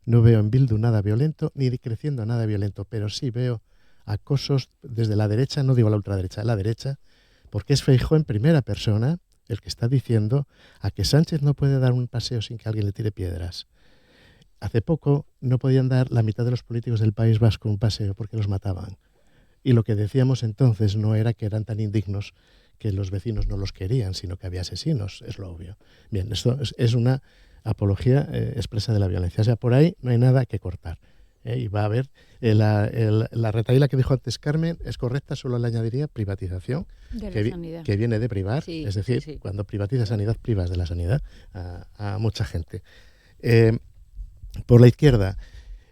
No veo en Bildu nada violento, ni creciendo nada violento, pero sí veo acosos desde la derecha, no digo la ultraderecha, la derecha, porque es Feijóo en primera persona el que está diciendo a que Sánchez no puede dar un paseo sin que alguien le tire piedras. Hace poco no podían dar la mitad de los políticos del País Vasco un paseo porque los mataban. Y lo que decíamos entonces no era que eran tan indignos que los vecinos no los querían, sino que había asesinos, es lo obvio. Bien, esto es una apología expresa de la violencia. O sea, por ahí no hay nada que cortar. Y va a haber la retahíla que dijo antes Carmen es correcta, solo le añadiría privatización, que viene de privar, Sí, es decir, sí. cuando privatizas sanidad, privas de la sanidad a mucha gente. Por la izquierda,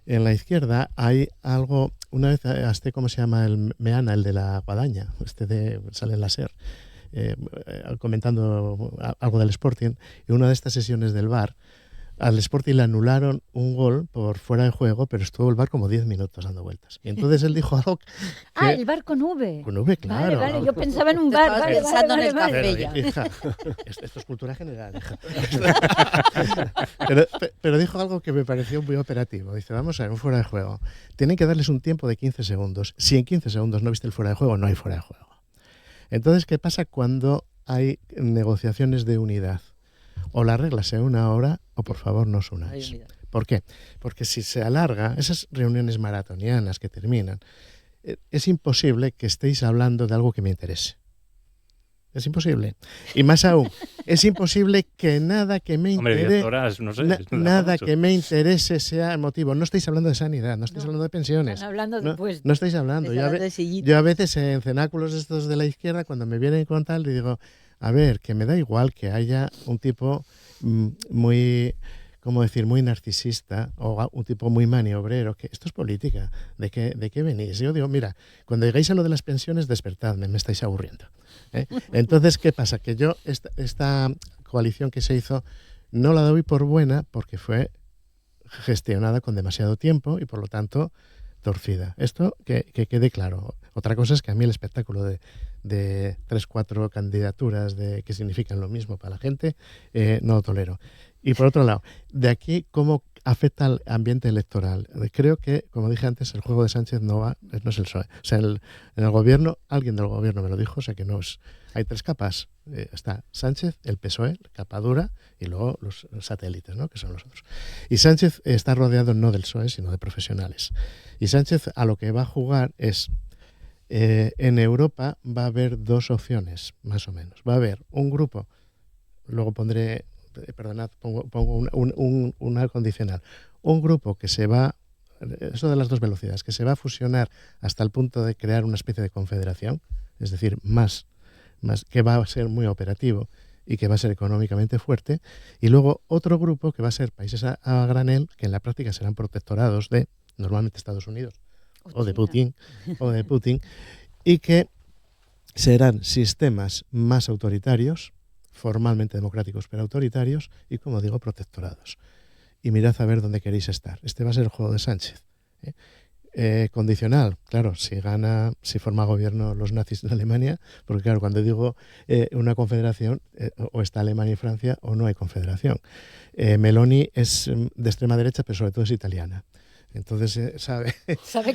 en la izquierda hay algo, una vez hasta cómo se llama el Meana, el de la guadaña, sale en la SER, comentando algo del Sporting, y una de estas sesiones del VAR, al Sporting le anularon un gol por fuera de juego, pero estuvo el VAR como 10 minutos dando vueltas. Y entonces él dijo algo el bar con V. Con V, claro. Vale, yo pensaba en un Te bar. estabas Vale, pensando en el vale. café. Pero, Bella. hija, esto es cultura general, hija. pero dijo algo que me pareció muy operativo. Dice, vamos a ver, un fuera de juego. Tienen que darles un tiempo de 15 segundos. Si en 15 segundos no viste el fuera de juego, no hay fuera de juego. Entonces, ¿qué pasa cuando hay negociaciones de unidad? O la regla sea una hora o por favor no os unáis. ¿Por qué? Porque si se alarga, esas reuniones maratonianas que terminan, es imposible que estéis hablando de algo que me interese. Es imposible. Y más aún, es imposible que nada que me Hombre, interese, 10 horas, no sé. nada que me interese sea el motivo. No estáis hablando de sanidad, no estáis hablando de pensiones. Están hablando No, después. no estáis hablando. Yo a veces en cenáculos estos de la izquierda, cuando me vienen con tal, le digo, a ver, que me da igual que haya un tipo muy, ¿cómo decir?, muy narcisista o un tipo muy maniobrero, que esto es política. ¿De qué venís? Yo digo, mira, cuando llegáis a lo de las pensiones, despertadme, me estáis aburriendo. Entonces, ¿qué pasa? Que yo, esta coalición que se hizo, no la doy por buena porque fue gestionada con demasiado tiempo y, por lo tanto, torcida. Esto que quede claro. Otra cosa es que a mí el espectáculo de 3-4 candidaturas que significan lo mismo para la gente, no lo tolero. Y por otro lado, de aquí, ¿cómo afecta al ambiente electoral? Creo que, como dije antes, el juego de Sánchez no es el PSOE. O sea, en el gobierno, alguien del gobierno me lo dijo, o sea que no es... Hay 3 capas. Está Sánchez, el PSOE, capa dura, y luego los satélites, ¿no?, que son los otros. Y Sánchez está rodeado no del PSOE, sino de profesionales. Y Sánchez a lo que va a jugar es... en Europa va a haber 2 opciones, más o menos. Va a haber un grupo, luego pondré... Perdonad, pongo una condicional. Un grupo que se va, eso de las 2 velocidades, que se va a fusionar hasta el punto de crear una especie de confederación, es decir, más que va a ser muy operativo y que va a ser económicamente fuerte, y luego otro grupo que va a ser países a granel, que en la práctica serán protectorados de, normalmente, Estados Unidos o de Putin, y que serán sistemas más autoritarios, formalmente democráticos pero autoritarios, y, como digo, protectorados. Y mirad a ver dónde queréis estar. Este va a ser el juego de Sánchez. Condicional, claro, si forma gobierno los nazis en Alemania, porque claro, cuando digo una confederación, o está Alemania y Francia o no hay confederación. Meloni es de extrema derecha, pero sobre todo es italiana. Entonces sabe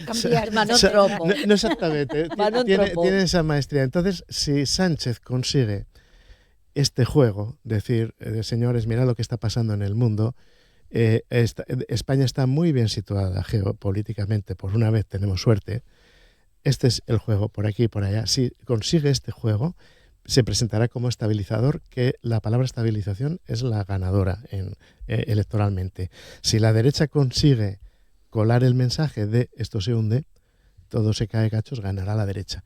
cambiar. Manotropo. No exactamente, tiene esa maestría. Entonces, si Sánchez consigue este juego, decir, señores, mirad lo que está pasando en el mundo, España está muy bien situada geopolíticamente, por una vez tenemos suerte, este es el juego, por aquí y por allá. Si consigue este juego, se presentará como estabilizador, que la palabra estabilización es la ganadora electoralmente. Si la derecha consigue colar el mensaje de esto se hunde, todo se cae cachos, ganará la derecha.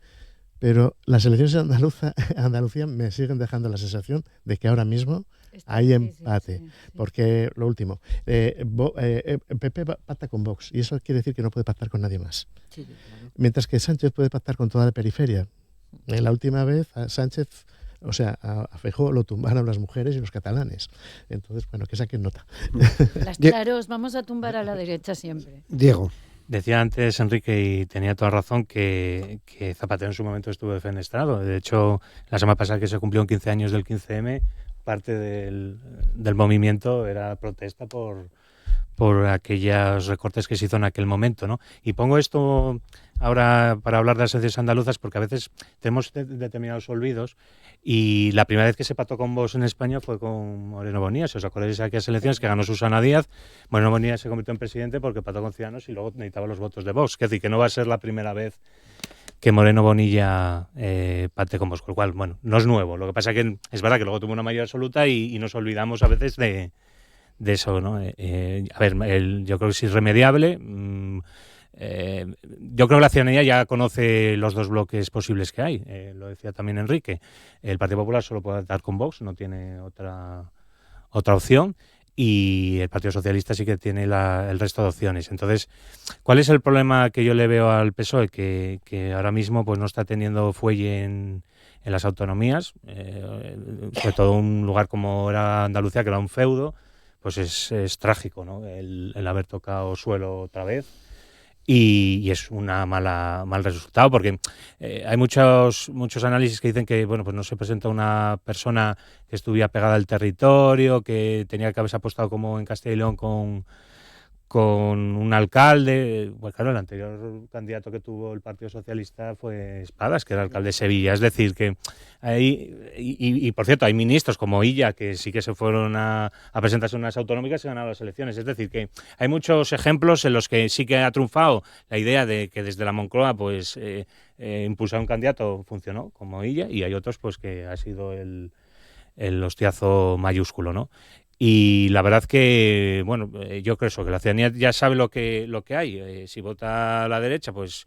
Pero las elecciones de Andalucía me siguen dejando la sensación de que ahora mismo hay empate. Sí. Porque, lo último, PP pacta con Vox, y eso quiere decir que no puede pactar con nadie más. Sí, claro. Mientras que Sánchez puede pactar con toda la periferia. La última vez a Sánchez, o sea, a Feijóo lo tumbaron las mujeres y los catalanes. Entonces, bueno, que saquen nota. Las claros, vamos a tumbar a la derecha siempre. Diego. Decía antes Enrique, y tenía toda razón, que Zapatero en su momento estuvo defenestrado. De hecho, la semana pasada que se cumplieron 15 años del 15M, parte del movimiento era protesta por por aquellos recortes que se hizo en aquel momento, ¿no? Y pongo esto ahora para hablar de las elecciones andaluzas porque a veces tenemos determinados olvidos y la primera vez que se pactó con Vox en España fue con Moreno Bonilla. Si os acordáis de aquellas elecciones que ganó Susana Díaz, Moreno Bonilla se convirtió en presidente porque pactó con Ciudadanos y luego necesitaba los votos de Vox. Es decir, que no va a ser la primera vez que Moreno Bonilla pacte con Vox, con lo cual, bueno, no es nuevo. Lo que pasa es que es verdad que luego tuvo una mayoría absoluta y nos olvidamos a veces de eso, ¿no? A ver, yo creo que es irremediable. Yo creo que la ciudadanía ya conoce los dos bloques posibles que hay. Lo decía también Enrique. El Partido Popular solo puede pactar con Vox, no tiene otra opción. Y el Partido Socialista sí que tiene el resto de opciones. Entonces, ¿cuál es el problema que yo le veo al PSOE? Que ahora mismo pues no está teniendo fuelle en las autonomías, sobre todo un lugar como era Andalucía, que era un feudo, pues es trágico, ¿no? El haber tocado suelo otra vez. Y es una mal resultado porque hay muchos análisis que dicen que bueno, pues no se presenta una persona que estuviera pegada al territorio, que tenía que haberse apostado como en Castilla y León con un alcalde. Pues claro, el anterior candidato que tuvo el Partido Socialista fue Espadas, que era alcalde de Sevilla. Es decir, que hay, y por cierto, hay ministros como Illa que sí que se fueron a presentarse en unas autonómicas y ganaron las elecciones. Es decir, que hay muchos ejemplos en los que sí que ha triunfado la idea de que desde la Moncloa pues impulsar un candidato funcionó, como Illa, y hay otros pues que ha sido el hostiazo mayúsculo, ¿no? Y la verdad que, bueno, yo creo eso, que la ciudadanía ya sabe lo que hay. Si vota a la derecha, pues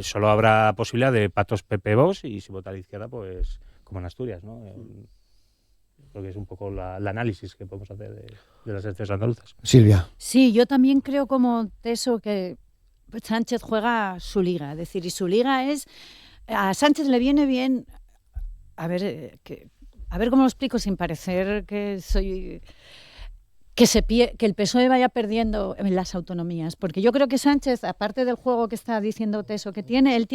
solo habrá posibilidad de pactos PP-Vox, y si vota a la izquierda, pues como en Asturias, ¿no? Creo que es un poco el análisis que podemos hacer de las elecciones andaluzas. Silvia. Sí, yo también creo como eso que Sánchez juega su liga. Es decir, y su liga es... A Sánchez le viene bien... A ver cómo lo explico sin parecer que soy... Que el PSOE vaya perdiendo en las autonomías, porque yo creo que Sánchez, aparte del juego que está diciendo Teso que tiene, él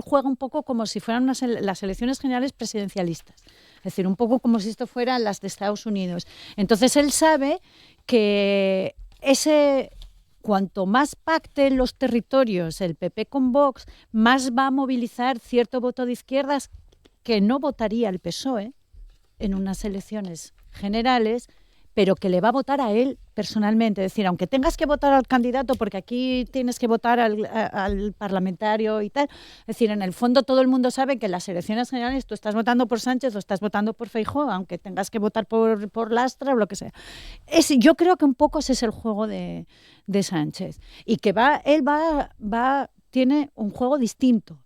juega un poco como si fueran las elecciones generales presidencialistas, es decir, un poco como si esto fueran las de Estados Unidos. Entonces él sabe que cuanto más pacten los territorios el PP con Vox, más va a movilizar cierto voto de izquierdas que no votaría el PSOE en unas elecciones generales, pero que le va a votar a él personalmente. Es decir, aunque tengas que votar al candidato, porque aquí tienes que votar al parlamentario y tal, es decir, en el fondo todo el mundo sabe que en las elecciones generales tú estás votando por Sánchez o estás votando por Feijóo, aunque tengas que votar por Lastra o lo que sea. Yo creo que un poco ese es el juego de Sánchez. Y que tiene un juego distinto.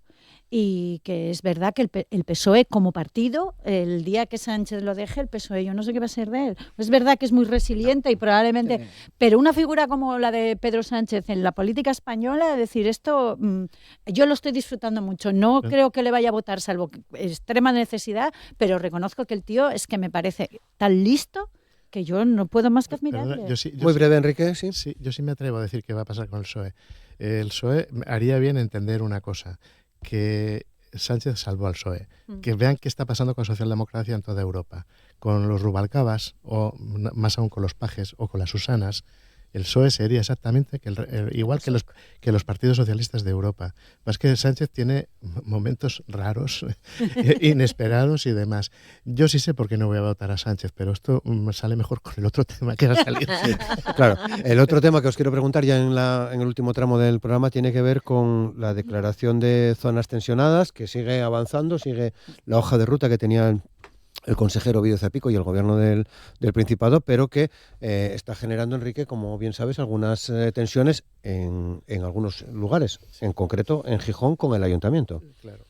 Y que es verdad que el PSOE como partido, el día que Sánchez lo deje, el PSOE yo no sé qué va a ser de él. Es verdad que es muy resiliente y probablemente... Sí. Pero una figura como la de Pedro Sánchez en la política española, es decir, esto yo lo estoy disfrutando mucho. No creo que le vaya a votar salvo extrema necesidad, pero reconozco que el tío es que me parece tan listo que yo no puedo más que admirarle. Muy breve, Enrique. ¿Sí? Sí, yo sí me atrevo a decir qué va a pasar con el PSOE. El PSOE haría bien entender una cosa, que Sánchez salvó al PSOE, que vean qué está pasando con la socialdemocracia en toda Europa, con los Rubalcabas, o más aún con los Pajes o con las Susanas. El PSOE sería exactamente igual que los partidos socialistas de Europa. Es que Sánchez tiene momentos raros, inesperados y demás. Yo sí sé por qué no voy a votar a Sánchez, pero esto me sale mejor con el otro tema que va a salir. Sí, claro, el otro tema que os quiero preguntar ya en el último tramo del programa tiene que ver con la declaración de zonas tensionadas, que sigue avanzando, sigue la hoja de ruta que tenía el consejero Ovidio Zapico y el gobierno del Principado, pero que está generando, Enrique, como bien sabes, algunas tensiones en algunos lugares, en concreto en Gijón con el ayuntamiento. Claro,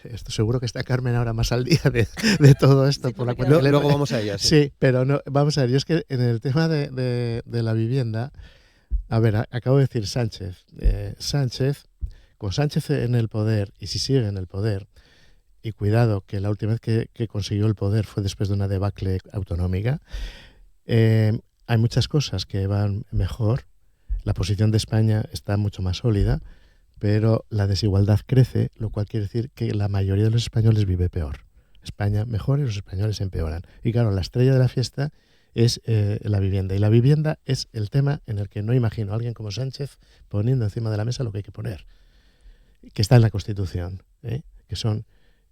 esto seguro que está Carmen ahora más al día de todo esto. Sí, por la cuenta luego vamos a ella. Sí, pero no, vamos a ver, yo es que en el tema de la vivienda, a ver, acabo de decir Sánchez. Con Sánchez en el poder, y si sigue en el poder, y cuidado, que la última vez que consiguió el poder fue después de una debacle autonómica, hay muchas cosas que van mejor. La posición de España está mucho más sólida, pero la desigualdad crece, lo cual quiere decir que la mayoría de los españoles vive peor. España mejora y los españoles empeoran. Y claro, la estrella de la fiesta es la vivienda. Y la vivienda es el tema en el que no imagino a alguien como Sánchez poniendo encima de la mesa lo que hay que poner, que está en la Constitución, que son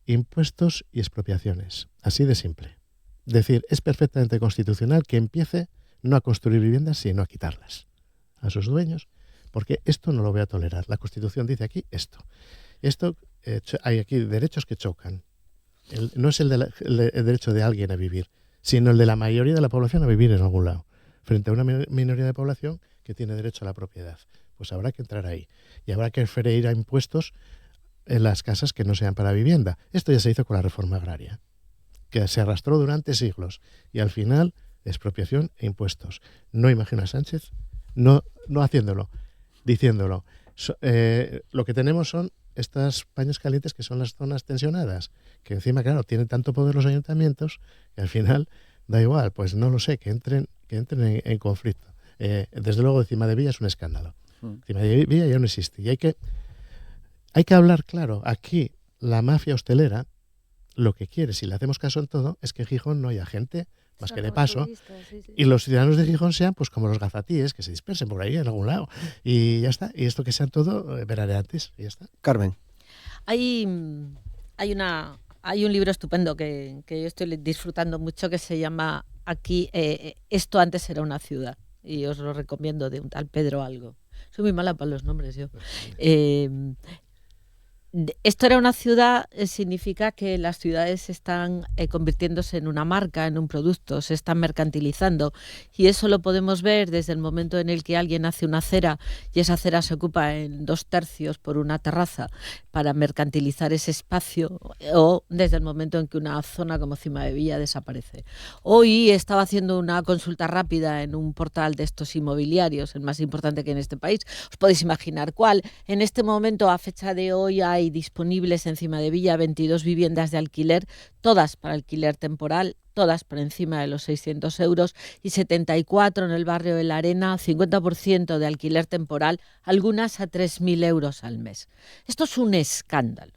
impuestos y expropiaciones. Así de simple. Es decir, es perfectamente constitucional que empiece no a construir viviendas, sino a quitarlas a sus dueños, porque esto no lo voy a tolerar. La Constitución dice aquí esto. Hay aquí derechos que chocan. No es el derecho de alguien a vivir, sino el de la mayoría de la población a vivir en algún lado, frente a una minoría de población que tiene derecho a la propiedad. Pues habrá que entrar ahí y habrá que freír a impuestos en las casas que no sean para vivienda. Esto ya se hizo con la reforma agraria, que se arrastró durante siglos y al final expropiación e impuestos. No imagino a Sánchez no haciéndolo, diciéndolo. Lo que tenemos son estos paños calientes que son las zonas tensionadas, que encima, claro, tienen tanto poder los ayuntamientos que al final da igual, pues no lo sé, que entren en conflicto. Desde luego, Cimadevilla es un escándalo. Cimadevilla ya no existe y hay que hablar claro. Aquí la mafia hostelera lo que quiere, si le hacemos caso en todo, es que en Gijón no haya gente más que de paso, y los ciudadanos de Gijón sean pues como los gazatíes, que se dispersen por ahí en algún lado, y ya está, y esto que sean todo veraneantes, y ya está. Carmen. Hay un libro estupendo que yo estoy disfrutando mucho, que se llama Aquí, esto antes era una ciudad, y os lo recomiendo, de un tal Pedro algo. Soy muy mala para los nombres yo. Esto era una ciudad significa que las ciudades están convirtiéndose en una marca, en un producto, se están mercantilizando, y eso lo podemos ver desde el momento en el que alguien hace una acera y esa acera se ocupa en 2/3 por una terraza para mercantilizar ese espacio, o desde el momento en que una zona como Cimadevilla desaparece. Hoy estaba haciendo una consulta rápida en un portal de estos inmobiliarios, el más importante que en este país, os podéis imaginar cuál. En este momento, a fecha de hoy, hay disponibles en Cimadevilla 22 viviendas de alquiler, todas para alquiler temporal, todas por encima de los 600 euros, y 74 en el barrio de la Arena, 50% de alquiler temporal, algunas a 3.000 euros al mes. Esto es un escándalo.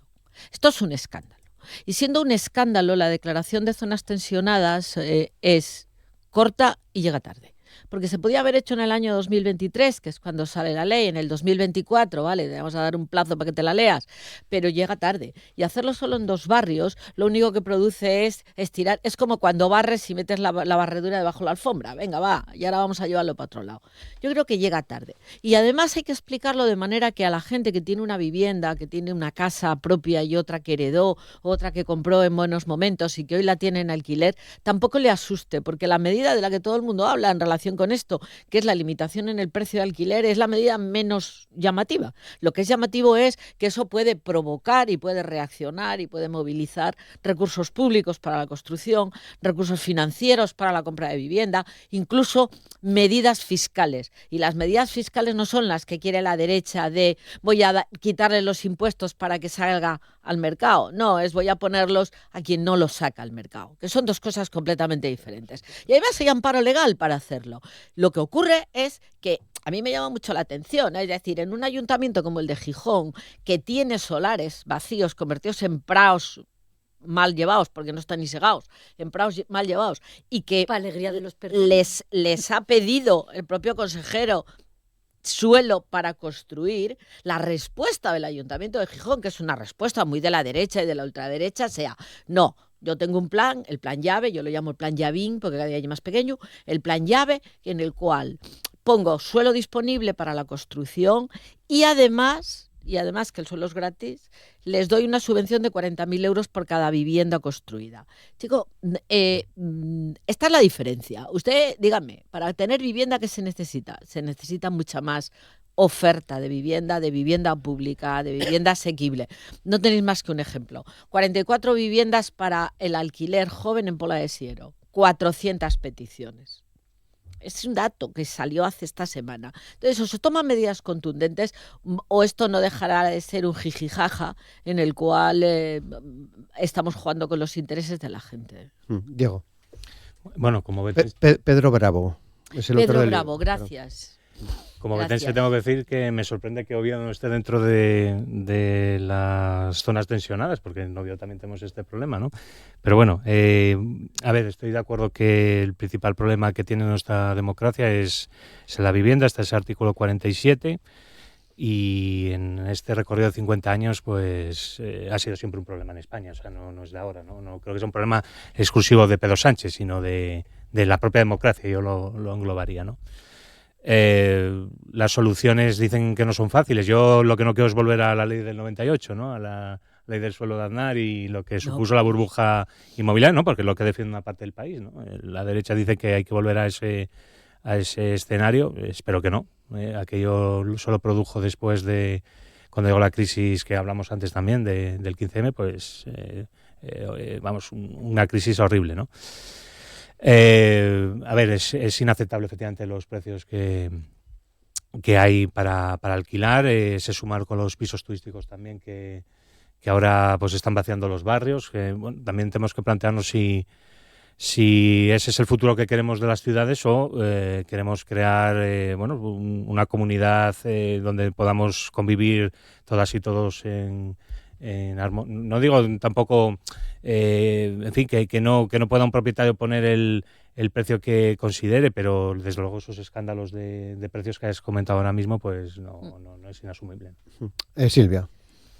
Esto es un escándalo. Y siendo un escándalo, la declaración de zonas tensionadas es corta y llega tarde. Porque se podía haber hecho en el año 2023, que es cuando sale la ley, en el 2024, ¿vale? Te vamos a dar un plazo para que te la leas, pero llega tarde. Y hacerlo solo en 2 barrios, lo único que produce es estirar. Es como cuando barres y metes la barredura debajo de la alfombra. Venga, va, y ahora vamos a llevarlo para otro lado. Yo creo que llega tarde. Y además hay que explicarlo de manera que a la gente que tiene una vivienda, que tiene una casa propia y otra que heredó, otra que compró en buenos momentos y que hoy la tiene en alquiler, tampoco le asuste, porque la medida de la que todo el mundo habla en relación con esto, que es la limitación en el precio de alquiler, es la medida menos llamativa. Lo que es llamativo es que eso puede provocar y puede reaccionar y puede movilizar recursos públicos para la construcción, recursos financieros para la compra de vivienda, incluso medidas fiscales. Y las medidas fiscales no son las que quiere la derecha de voy a quitarle los impuestos para que salga al mercado. No, es voy a ponerlos a quien no los saca al mercado, que son 2 cosas completamente diferentes. Y además hay amparo legal para hacerlo. Lo que ocurre es que a mí me llama mucho la atención, es decir, en un ayuntamiento como el de Gijón, que tiene solares vacíos convertidos en praos mal llevados, porque no están ni segados, en praos mal llevados, y que Para alegría de los les ha pedido el propio consejero suelo para construir, la respuesta del Ayuntamiento de Gijón, que es una respuesta muy de la derecha y de la ultraderecha, sea, no, yo tengo un plan, el plan llave, yo lo llamo el plan llavín, porque cada día hay más pequeño, el plan llave, en el cual pongo suelo disponible para la construcción y además que el suelo es gratis, les doy una subvención de 40.000 euros por cada vivienda construida. Chico, esta es la diferencia. Usted, dígame, para tener vivienda, ¿qué se necesita? Se necesita mucha más oferta de vivienda pública, de vivienda asequible. No tenéis más que un ejemplo. 44 viviendas para el alquiler joven en Pola de Siero. 400 peticiones. Es un dato que salió hace esta semana. Entonces, o se toman medidas contundentes o esto no dejará de ser un jijijaja en el cual estamos jugando con los intereses de la gente. Diego. Bueno, como ves... Pedro Bravo. Es el Pedro autor del Bravo, libro. gracias. Como Gracias. betense tengo que decir que me sorprende que Oviedo no esté dentro de las zonas tensionadas, porque en Oviedo también tenemos este problema, ¿no? Pero bueno, a ver, estoy de acuerdo que el principal problema que tiene nuestra democracia es la vivienda, está ese artículo 47, y en este recorrido de 50 años pues ha sido siempre un problema en España, o sea, no es de ahora, ¿no? No creo que sea un problema exclusivo de Pedro Sánchez, sino de la propia democracia, yo lo englobaría, ¿no? Las soluciones dicen que no son fáciles. Yo lo que no quiero es volver a la ley del 98, ¿no? A la ley del suelo de Aznar y lo que supuso la burbuja inmobiliaria, ¿no? Porque es lo que defiende una parte del país, ¿no? La derecha dice que hay que volver a ese escenario. Espero que no. Aquello solo produjo después de cuando llegó la crisis que hablamos antes también del 15M, pues vamos, una crisis horrible, ¿no? A ver, es inaceptable efectivamente los precios que hay para alquilar, se sumar con los pisos turísticos también que ahora pues están vaciando los barrios, que bueno, también tenemos que plantearnos si ese es el futuro que queremos de las ciudades o queremos crear bueno, una comunidad donde podamos convivir todas y todos en no digo tampoco en fin que no pueda un propietario poner el precio que considere, pero desde luego esos escándalos de precios que has comentado ahora mismo pues no es inasumible. Silvia.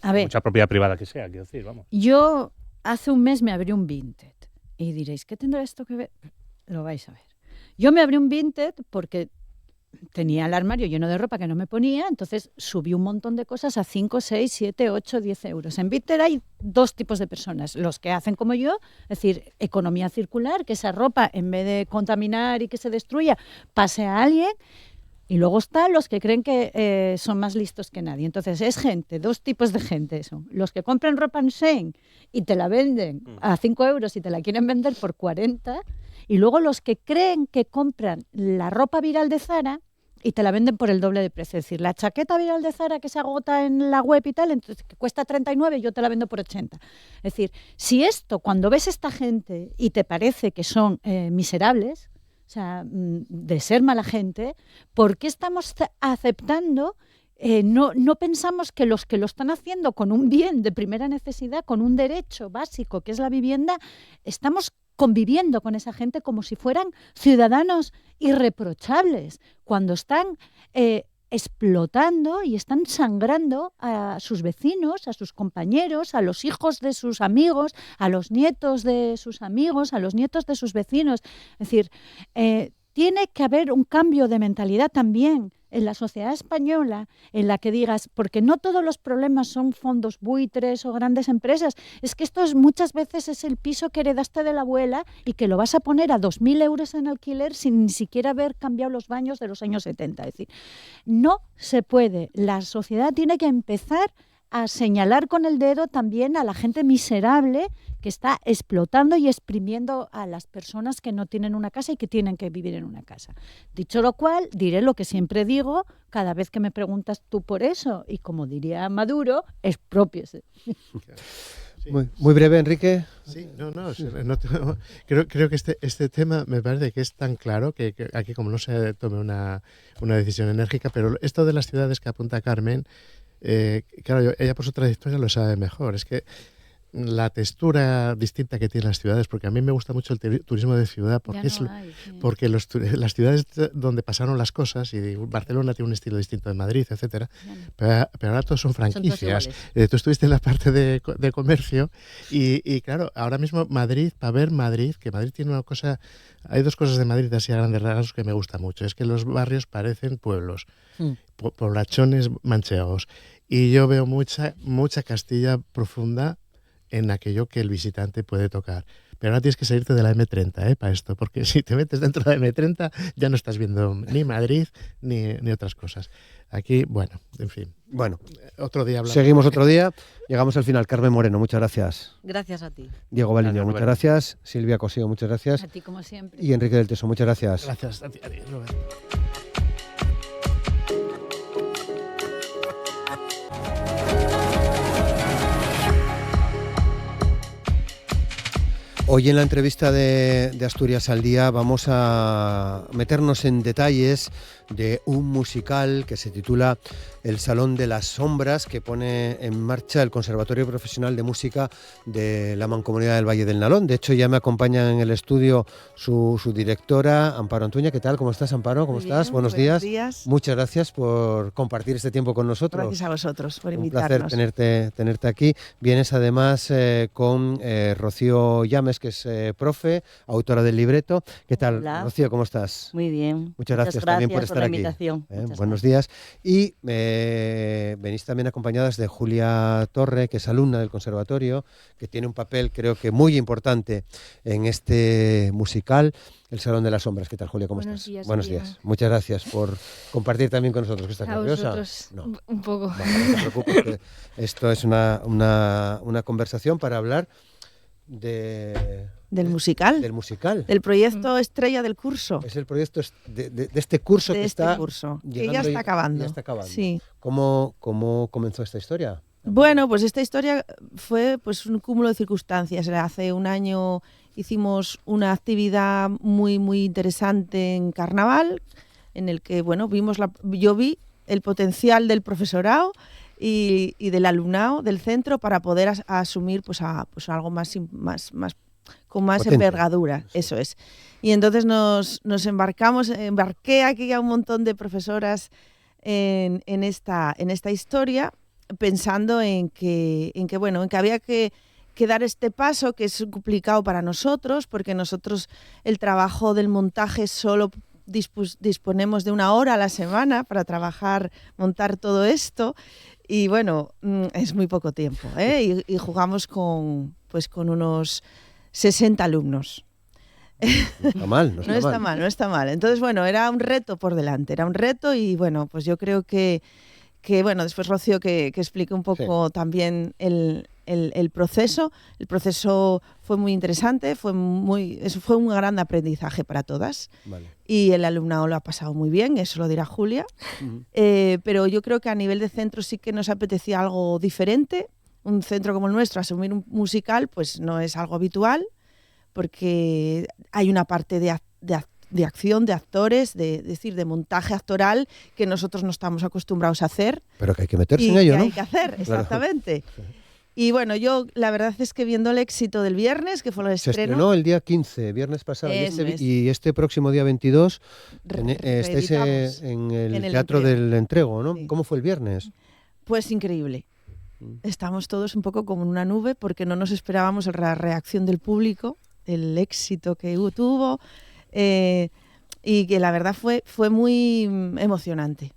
A ver, Mucha propiedad privada que sea, quiero decir, vamos. yo hace un mes me abrí un Vinted y diréis, ¿qué tendrá esto que ver? Lo vais a ver. Yo me abrí un Vinted porque tenía el armario lleno de ropa que no me ponía, entonces subí un montón de cosas a 5, 6, 7, 8, 10 euros. En Vinted hay dos tipos de personas, los que hacen como yo, es decir, economía circular, que esa ropa en vez de contaminar y que se destruya, pase a alguien, y luego están los que creen que son más listos que nadie. Entonces es gente, dos tipos de gente son, los que compran ropa en Shein y te la venden a 5 euros y te la quieren vender por 40, y luego los que creen que compran la ropa viral de Zara y te la venden por el doble de precio. Es decir, la chaqueta viral de Zara que se agota en la web y tal, entonces que cuesta 39, yo te la vendo por 80. Es decir, si esto, cuando ves esta gente y te parece que son miserables, o sea, de ser mala gente, ¿por qué estamos aceptando? No pensamos que los que lo están haciendo con un bien de primera necesidad, con un derecho básico que es la vivienda, estamos conviviendo con esa gente como si fueran ciudadanos irreprochables, cuando están explotando y están sangrando a sus vecinos, a sus compañeros, a los hijos de sus amigos, a los nietos de sus amigos, a los nietos de sus vecinos. Es decir, tiene que haber un cambio de mentalidad también en la sociedad española, en la que digas, porque no todos los problemas son fondos buitres o grandes empresas, es que esto muchas veces es el piso que heredaste de la abuela y que lo vas a poner a 2.000 euros en alquiler sin ni siquiera haber cambiado los baños de los años 70. Es decir, no se puede. La sociedad tiene que empezar a señalar con el dedo también a la gente miserable que está explotando y exprimiendo a las personas que no tienen una casa y que tienen que vivir en una casa. Dicho lo cual, diré lo que siempre digo cada vez que me preguntas tú por eso, y como diría Maduro, exprópiese. Sí. Muy breve, Enrique. Sí, creo que este tema me parece que es tan claro que aquí como no se tome una decisión enérgica, pero esto de las ciudades que apunta Carmen, claro, ella por su trayectoria lo sabe mejor. Es que la textura distinta que tienen las ciudades, porque a mí me gusta mucho el turismo de ciudad, porque las ciudades donde pasaron las cosas, y Barcelona tiene un estilo distinto de Madrid, etcétera, pero ahora todos son franquicias. Tú estuviste en la parte de comercio y claro, ahora mismo Madrid, para ver Madrid, que Madrid tiene una cosa, hay dos cosas de Madrid así a grandes rasgos que me gusta mucho, es que los barrios parecen pueblos, poblachones manchegados, y yo veo mucha Castilla profunda en aquello que el visitante puede tocar. Pero ahora tienes que salirte de la M30 para esto, porque si te metes dentro de la M30 ya no estás viendo ni Madrid ni otras cosas. Aquí, bueno, en fin. Bueno, otro día hablamos. Seguimos otro día. Llegamos al final. Carmen Moreno, muchas gracias. Gracias a ti. Diego Baliño, muchas gracias. Silvia Cosío, muchas gracias. A ti, como siempre. Y Enrique del Teso, muchas gracias. Gracias a ti, Robert. Hoy en la entrevista de Asturias al Día vamos a meternos en detalles de un musical que se titula El Salón de las Sombras, que pone en marcha el Conservatorio Profesional de Música de la Mancomunidad del Valle del Nalón. De hecho, ya me acompaña en el estudio su directora, Amparo Antuña. ¿Qué tal? ¿Cómo estás, Amparo? ¿Cómo estás? Buenos días. Muchas gracias por compartir este tiempo con nosotros. Gracias a vosotros por Un invitarnos. placer tenerte aquí. Vienes además con Rocío Llames, que es profe, autora del libreto. ¿Qué tal, Hola. Rocío? ¿Cómo estás? Muy bien. Muchas gracias también por estar la aquí. invitación. Buenos días. Y venís también acompañadas de Julia Torre, que es alumna del conservatorio, que tiene un papel creo que muy importante en este musical, El Salón de las Sombras. ¿Qué tal, Julia? ¿Cómo Buenos estás? días, Buenos Julia. días. Muchas gracias por compartir también con nosotros. ¿Que estás A nerviosa? vosotros, No. un poco. Vale, no te preocupes, que esto es una conversación para hablar Del musical. del musical. Del proyecto estrella del curso. Es el proyecto de este curso De que este está curso, que llegando ya está y- acabando. ya está acabando. Sí. ¿Cómo comenzó esta historia? Bueno, pues esta historia fue pues un cúmulo de circunstancias. Hace un año hicimos una actividad muy interesante en Carnaval, en el que bueno yo vi el potencial del profesorado y del alumnado del centro para poder asumir pues algo más con más Potente. envergadura. Sí. Eso es. Y entonces nos embarqué aquí a un montón de profesoras en esta historia, pensando en que había que dar este paso, que es complicado para nosotros, porque nosotros el trabajo del montaje solo disponemos de 1 hora a la semana para montar todo esto, y bueno, es muy poco tiempo, ¿eh? y jugamos con unos 60 alumnos. No está mal, No está mal. Entonces, bueno, era un reto por delante, y bueno, pues yo creo que bueno, después Rocío que explique un poco también el proceso. El proceso fue muy interesante, fue un gran aprendizaje para todas. Vale. Y el alumnado lo ha pasado muy bien, eso lo dirá Julia. Pero yo creo que a nivel de centro sí que nos apetecía algo diferente. Un centro como el nuestro, asumir un musical, pues no es algo habitual, porque hay una parte de acción, de actores, de montaje actoral que nosotros no estamos acostumbrados a hacer. Pero que hay que meterse y en ello, que ¿no? hay que hacer, exactamente. Claro. Y bueno, yo la verdad es que viendo el éxito del viernes, que fue el Se estreno, estrenó el día 15, viernes pasado, Eso es. y este próximo día 22 estáis reeditamos en el en el Teatro Entrego. del Entrego, ¿no? Sí. ¿Cómo fue el viernes? pues increíble. Estamos todos un poco como en una nube porque no nos esperábamos la reacción del público, el éxito que tuvo, y que la verdad fue muy emocionante.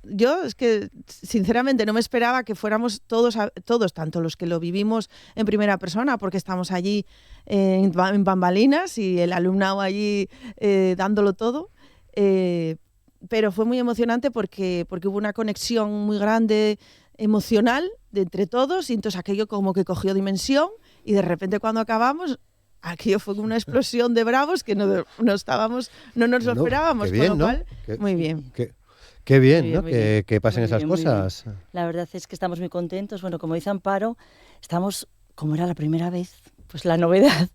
Yo es que sinceramente no me esperaba que fuéramos todos, tanto los que lo vivimos en primera persona, porque estamos allí en bambalinas y el alumnado allí dándolo todo, pero fue muy emocionante porque hubo una conexión muy grande emocional de entre todos, y entonces aquello como que cogió dimensión, y de repente cuando acabamos aquello fue como una explosión de bravos que no nos lo esperábamos, qué bien, con lo ¿no? cual muy bien. Qué bien, Muy bien, ¿no? muy bien. Que pasen Muy esas bien, muy cosas. La verdad es que estamos muy contentos. Bueno, como dice Amparo, estamos, como era la primera vez, pues la novedad,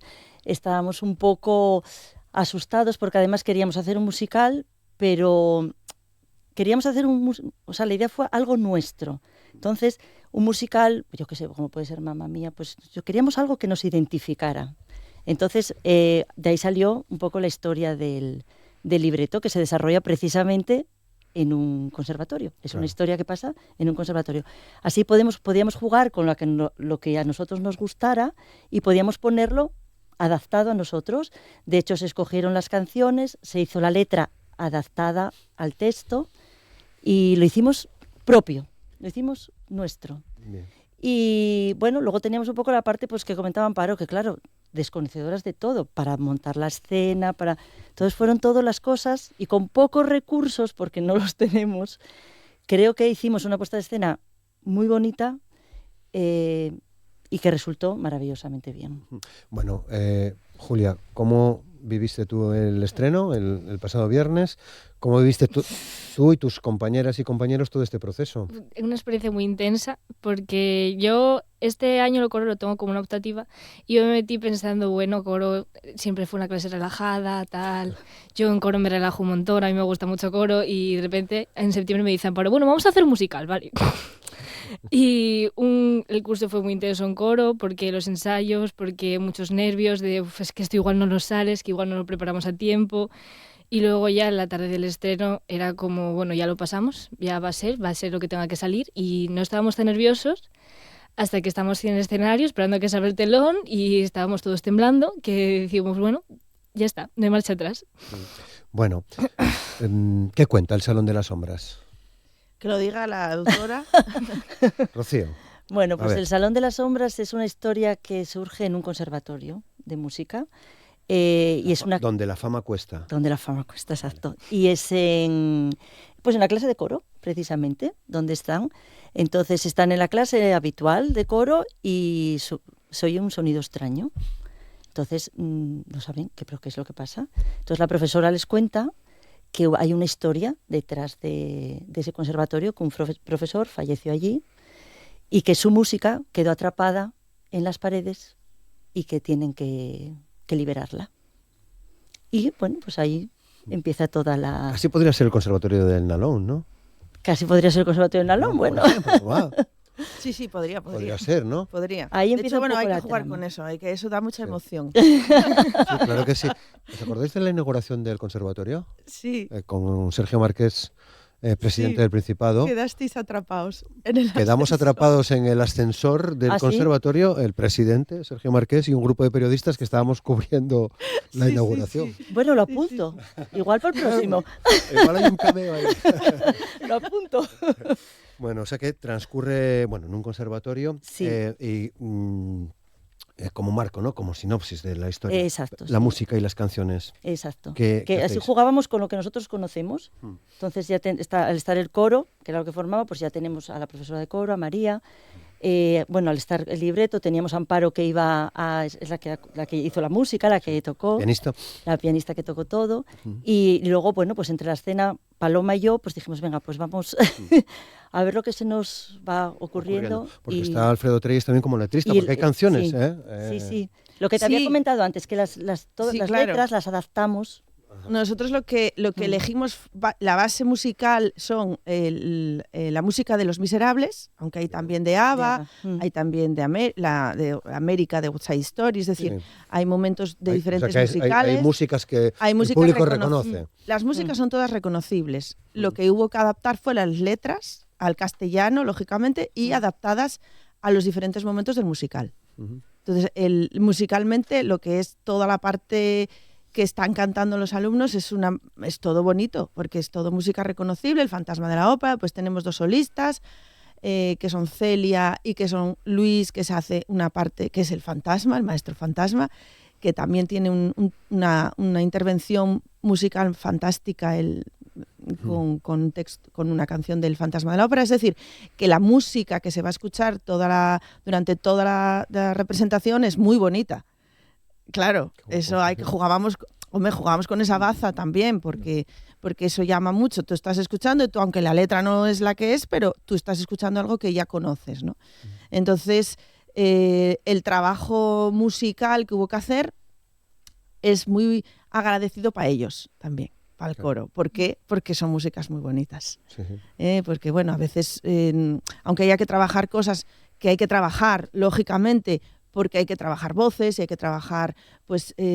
estábamos un poco asustados porque además queríamos hacer un musical, pero queríamos hacer la idea fue algo nuestro. Entonces, un musical, yo qué sé, como puede ser Mamma Mía, pues queríamos algo que nos identificara. Entonces, de ahí salió un poco la historia del libreto, que se desarrolla precisamente en un conservatorio. Es Claro. una historia que pasa en un conservatorio. Así podíamos jugar con lo que a nosotros nos gustara y podíamos ponerlo adaptado a nosotros. De hecho, se escogieron las canciones, se hizo la letra adaptada al texto y lo hicimos propio, lo hicimos nuestro. Bien. Y bueno, luego teníamos un poco la parte pues que comentaba Amparo, que claro, desconocedoras de todo, para montar la escena, entonces fueron todas las cosas, y con pocos recursos, porque no los tenemos, creo que hicimos una puesta de escena muy bonita y que resultó maravillosamente bien. Bueno, Julia, ¿cómo viviste tú el estreno el pasado viernes? ¿Cómo viviste tú y tus compañeras y compañeros todo este proceso? Es una experiencia muy intensa porque yo este año el coro lo tengo como una optativa y yo me metí pensando, bueno, coro siempre fue una clase relajada, tal. Yo en coro me relajo un montón, a mí me gusta mucho coro y de repente en septiembre me dicen, bueno, vamos a hacer un musical, ¿vale? Y el curso fue muy intenso en coro porque los ensayos, porque muchos nervios de es que esto igual no nos sale, es que igual no lo preparamos a tiempo. Y luego ya en la tarde del estreno era como, bueno, ya lo pasamos, ya va a ser lo que tenga que salir y no estábamos tan nerviosos hasta que estamos en el escenario esperando a que se abra el telón y estábamos todos temblando, que decimos, bueno, ya está, no hay marcha atrás. Bueno, ¿qué cuenta el Salón de las Sombras? Que lo diga la autora. Rocío. Bueno, pues el Salón de las Sombras es una historia que surge en un conservatorio de música. Y es una... Donde la fama cuesta. Donde la fama cuesta, exacto. Y es en la clase de coro, precisamente, donde están. Entonces están en la clase habitual de coro y se oye un sonido extraño. Entonces no saben qué es lo que pasa. Entonces la profesora les cuenta que hay una historia detrás de ese conservatorio, que un profesor falleció allí y que su música quedó atrapada en las paredes y que tienen que liberarla. Y bueno, pues ahí empieza toda la... Así podría ser el conservatorio del Nalón, ¿no? Casi podría ser el conservatorio del Nalón, bueno. Wow. Sí, podría. Podría ser, ¿no? Podría. Ahí de empieza hecho, bueno, hay que la jugar trama. con eso, que eso da mucha emoción. Sí, claro que sí. ¿Os acordáis de la inauguración del conservatorio? Sí. Con Sergio Márquez, presidente del Principado. Quedasteis atrapados en el Quedamos ascensor. atrapados en el ascensor del ¿Ah, sí? conservatorio, el presidente, Sergio Márquez, y un grupo de periodistas que estábamos cubriendo la inauguración. Sí. Bueno, lo apunto. Igual para el próximo. Igual hay un cameo ahí. Lo apunto. Bueno, o sea que transcurre en un conservatorio Sí. Como marco, ¿no? Como sinopsis de la historia. Exacto. La sí. música y las canciones. Exacto. ¿Qué Que así hacéis? jugábamos con lo que nosotros conocemos. Entonces ya al estar el coro, que era lo que formaba, pues ya tenemos a la profesora de coro, a María. Al estar el libreto teníamos a Amparo que es la que hizo la música, la que tocó. Pianista. La pianista que tocó todo. Y luego, pues entre la escena, Paloma y yo, pues dijimos, venga, pues vamos a ver lo que se nos va ocurriendo. Porque está Alfredo Treyes también como letrista, porque hay canciones, sí, Sí. Lo que te había comentado antes, que las claro. letras las adaptamos. Nosotros lo que elegimos, la base musical son la música de Los Miserables, aunque hay también de ABBA, hay también de América, de West Side Story, es decir, hay momentos de diferentes musicales. Hay músicas que hay el música público reconoce. Las músicas son todas reconocibles. Lo que hubo que adaptar fue las letras al castellano, lógicamente, y adaptadas a los diferentes momentos del musical. Entonces, musicalmente, lo que es toda la parte que están cantando los alumnos es todo bonito, porque es todo música reconocible, el Fantasma de la Ópera, pues tenemos 2 solistas, que son Celia y que son Luis, que se hace una parte que es el fantasma, el maestro fantasma, que también tiene una intervención musical fantástica con una canción del Fantasma de la Ópera. Es decir, que la música que se va a escuchar durante toda la representación es muy bonita. Claro, eso jugábamos con esa baza también, porque eso llama mucho. Tú estás escuchando, y aunque la letra no es la que es, pero tú estás escuchando algo que ya conoces, ¿no? Entonces, el trabajo musical que hubo que hacer es muy agradecido para ellos también, para el coro. ¿Por qué? Porque son músicas muy bonitas. Sí. Porque, a veces, aunque haya que trabajar cosas que hay que trabajar, lógicamente, porque hay que trabajar voces y hay que trabajar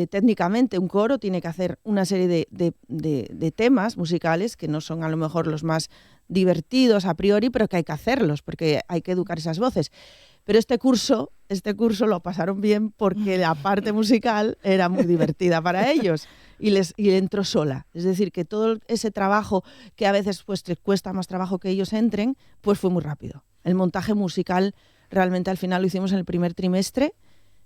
técnicamente. Un coro tiene que hacer una serie de temas musicales que no son a lo mejor los más divertidos a priori, pero que hay que hacerlos porque hay que educar esas voces. Pero este curso lo pasaron bien porque la parte musical era muy divertida para ellos y entró sola. Es decir, que todo ese trabajo que a veces te cuesta más trabajo que ellos entren, pues fue muy rápido. El montaje musical realmente al final lo hicimos en el primer trimestre,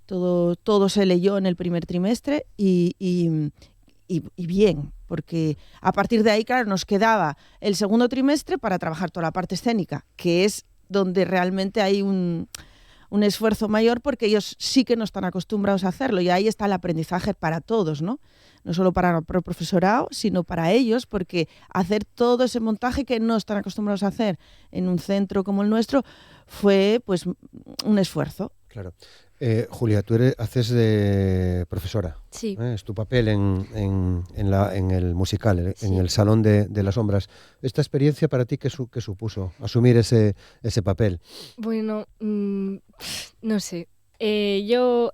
todo se leyó en el primer trimestre y bien, porque a partir de ahí, claro, nos quedaba el segundo trimestre para trabajar toda la parte escénica, que es donde realmente hay un esfuerzo mayor porque ellos sí que no están acostumbrados a hacerlo y ahí está el aprendizaje para todos, ¿no? No solo para el profesorado, sino para ellos, porque hacer todo ese montaje que no están acostumbrados a hacer en un centro como el nuestro fue pues un esfuerzo. Claro. Julia, tú haces de profesora. Sí. Es tu papel en el musical, Sí. en el Salón de las Sombras. ¿Esta experiencia para ti qué supuso? Asumir ese papel. Bueno, no sé. Yo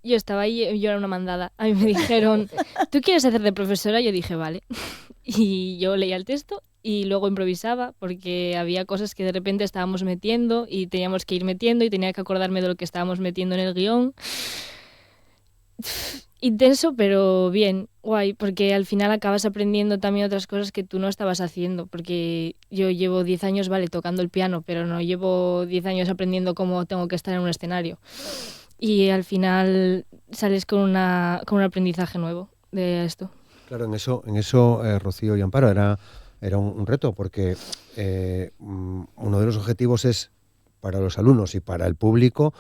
estaba ahí, yo era una mandada. A mí me dijeron, ¿tú quieres hacer de profesora? Yo dije, vale. Y yo leía el texto y luego improvisaba porque había cosas que de repente estábamos metiendo y teníamos que ir metiendo y tenía que acordarme de lo que estábamos metiendo en el guión. Intenso, pero bien, guay, porque al final acabas aprendiendo también otras cosas que tú no estabas haciendo, porque yo llevo 10 años, vale, tocando el piano, pero no llevo 10 años aprendiendo cómo tengo que estar en un escenario. Y al final sales con un aprendizaje nuevo de esto. Claro, en eso Rocío y Amparo, era un reto, porque uno de los objetivos es, para los alumnos y para el público,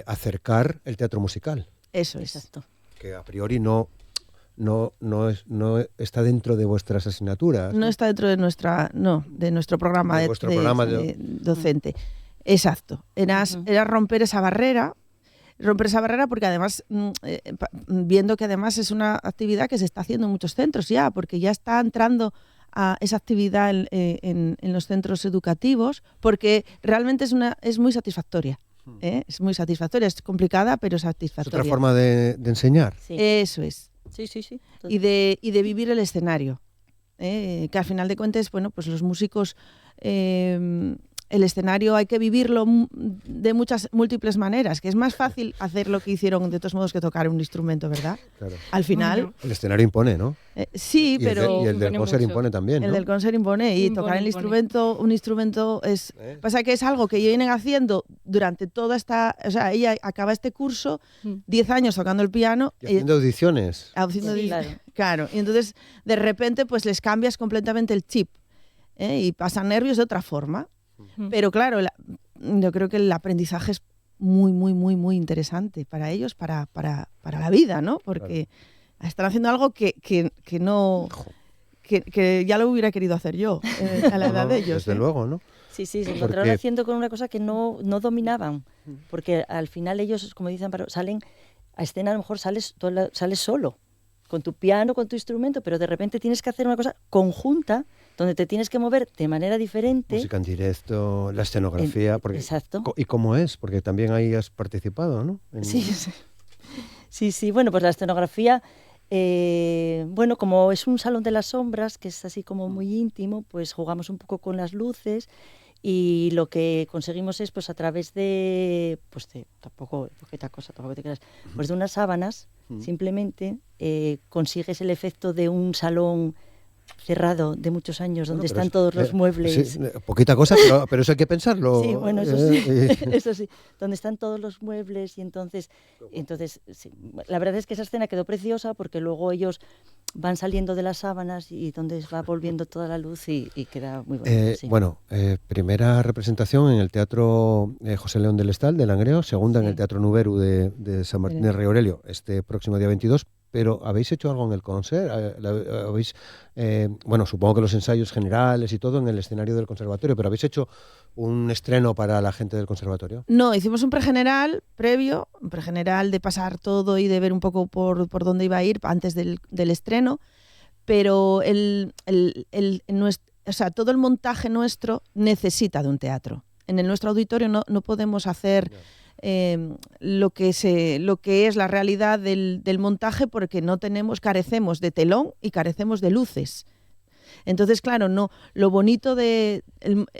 acercar el teatro musical. Eso es. Exacto. Que a priori no está dentro de vuestras asignaturas. No está dentro de nuestro programa, De vuestro programa docente. Exacto. Era romper esa barrera porque además, viendo que además es una actividad que se está haciendo en muchos centros ya, porque ya está entrando a esa actividad en los centros educativos, porque realmente es muy satisfactoria. Es muy satisfactoria, es complicada, pero satisfactoria. Es otra forma de enseñar. Sí. Eso es. Sí. Y de vivir el escenario. Que al final de cuentas, bueno, pues los músicos, el escenario hay que vivirlo de múltiples maneras, que es más fácil hacer lo que hicieron de todos modos que tocar un instrumento, ¿verdad? Claro. Al final. Bueno. El escenario impone, ¿no? Sí, pero... Y el del impone concert mucho. impone también, ¿no? El del concert impone y Impone, tocar el impone. instrumento, un instrumento es... Pasa que es algo que vienen haciendo durante toda esta... O sea, ella acaba este curso, 10 años tocando el piano. Y haciendo audiciones. Sí, Claro, y entonces de repente pues les cambias completamente el chip y pasan nervios de otra forma. Pero claro, yo creo que el aprendizaje es muy, muy, muy, muy interesante para ellos, para la vida, ¿no? Porque están haciendo algo que no... Que ya lo hubiera querido hacer yo a la edad de ellos. Desde luego, ¿no? Sí, se encontraron haciendo con una cosa que no dominaban, porque al final ellos, como dicen, salen a escena, a lo mejor sales solo, con tu piano, con tu instrumento, pero de repente tienes que hacer una cosa conjunta, donde te tienes que mover de manera diferente. Música en directo, la escenografía. Exacto. ¿Y cómo es? Porque también ahí has participado, ¿no? Sí. Bueno, pues la escenografía, bueno, como es un salón de las sombras, que es así como muy íntimo, pues jugamos un poco con las luces y lo que conseguimos es, pues a través de, tampoco te creas, pues de unas sábanas, simplemente consigues el efecto de un salón cerrado de muchos años, donde están todos los muebles. Sí, poquita cosa, pero eso hay que pensarlo. Sí, bueno, eso sí, eso sí, donde están todos los muebles y entonces sí. La verdad es que esa escena quedó preciosa porque luego ellos van saliendo de las sábanas y donde va volviendo toda la luz y queda muy bonito. Sí. Bueno, primera representación en el Teatro José León del Estal de Langreo, segunda en el Teatro Nuberu de San Martín de Rey Aurelio, este próximo día 22. Pero ¿habéis hecho algo en el concert? Bueno, supongo que los ensayos generales y todo en el escenario del conservatorio, pero ¿habéis hecho un estreno para la gente del conservatorio? No, hicimos un pregeneral previo, un pregeneral de pasar todo y de ver un poco por dónde iba a ir antes del estreno, pero todo el montaje nuestro necesita de un teatro. En nuestro auditorio no podemos hacer... lo que es la realidad del montaje porque carecemos de telón y carecemos de luces. Entonces, claro, lo bonito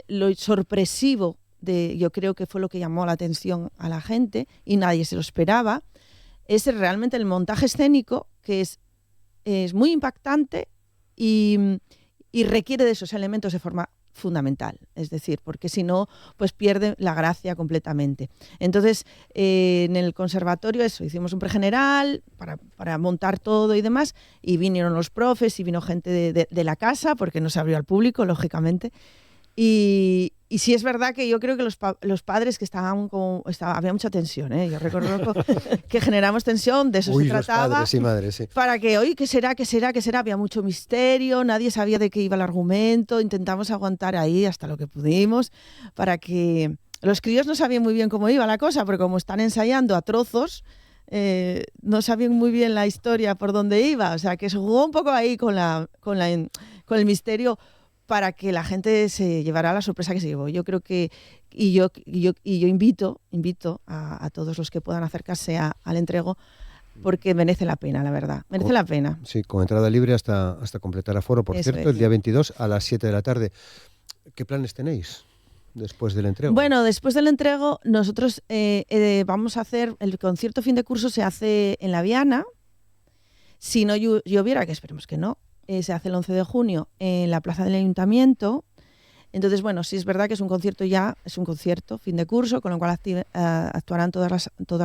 lo sorpresivo yo creo que fue lo que llamó la atención a la gente y nadie se lo esperaba, es realmente el montaje escénico, que es muy impactante y requiere de esos elementos de forma fundamental, es decir, porque si no, pues pierde la gracia completamente. Entonces, en el conservatorio hicimos un pregeneral para montar todo y demás, y vinieron los profes y vino gente de la casa, porque no se abrió al público, lógicamente, y Y sí es verdad que yo creo que los padres que había mucha tensión, ¿eh? Yo recuerdo que generamos tensión, de eso se trataba. Los padres y madres, sí. Para que, oye, ¿qué será? Había mucho misterio, nadie sabía de qué iba el argumento, intentamos aguantar ahí hasta lo que pudimos, para que los críos no sabían muy bien cómo iba la cosa, porque como están ensayando a trozos, no sabían muy bien la historia por dónde iba, o sea que se jugó un poco ahí con el misterio, para que la gente se llevara la sorpresa que se llevó. Yo creo que, y yo invito a todos los que puedan acercarse al entrego, porque merece la pena, la verdad, merece la pena. Sí, con entrada libre hasta completar aforo. Por cierto, el día 22 a las 7 de la tarde. ¿Qué planes tenéis después del entrego? Bueno, después del entrego, nosotros vamos a hacer, el concierto fin de curso se hace en La Viana. Si no lloviera, que esperemos que no, se hace el 11 de junio en la plaza del Ayuntamiento. Entonces, bueno, sí es verdad que es un concierto fin de curso, con lo cual actuarán todas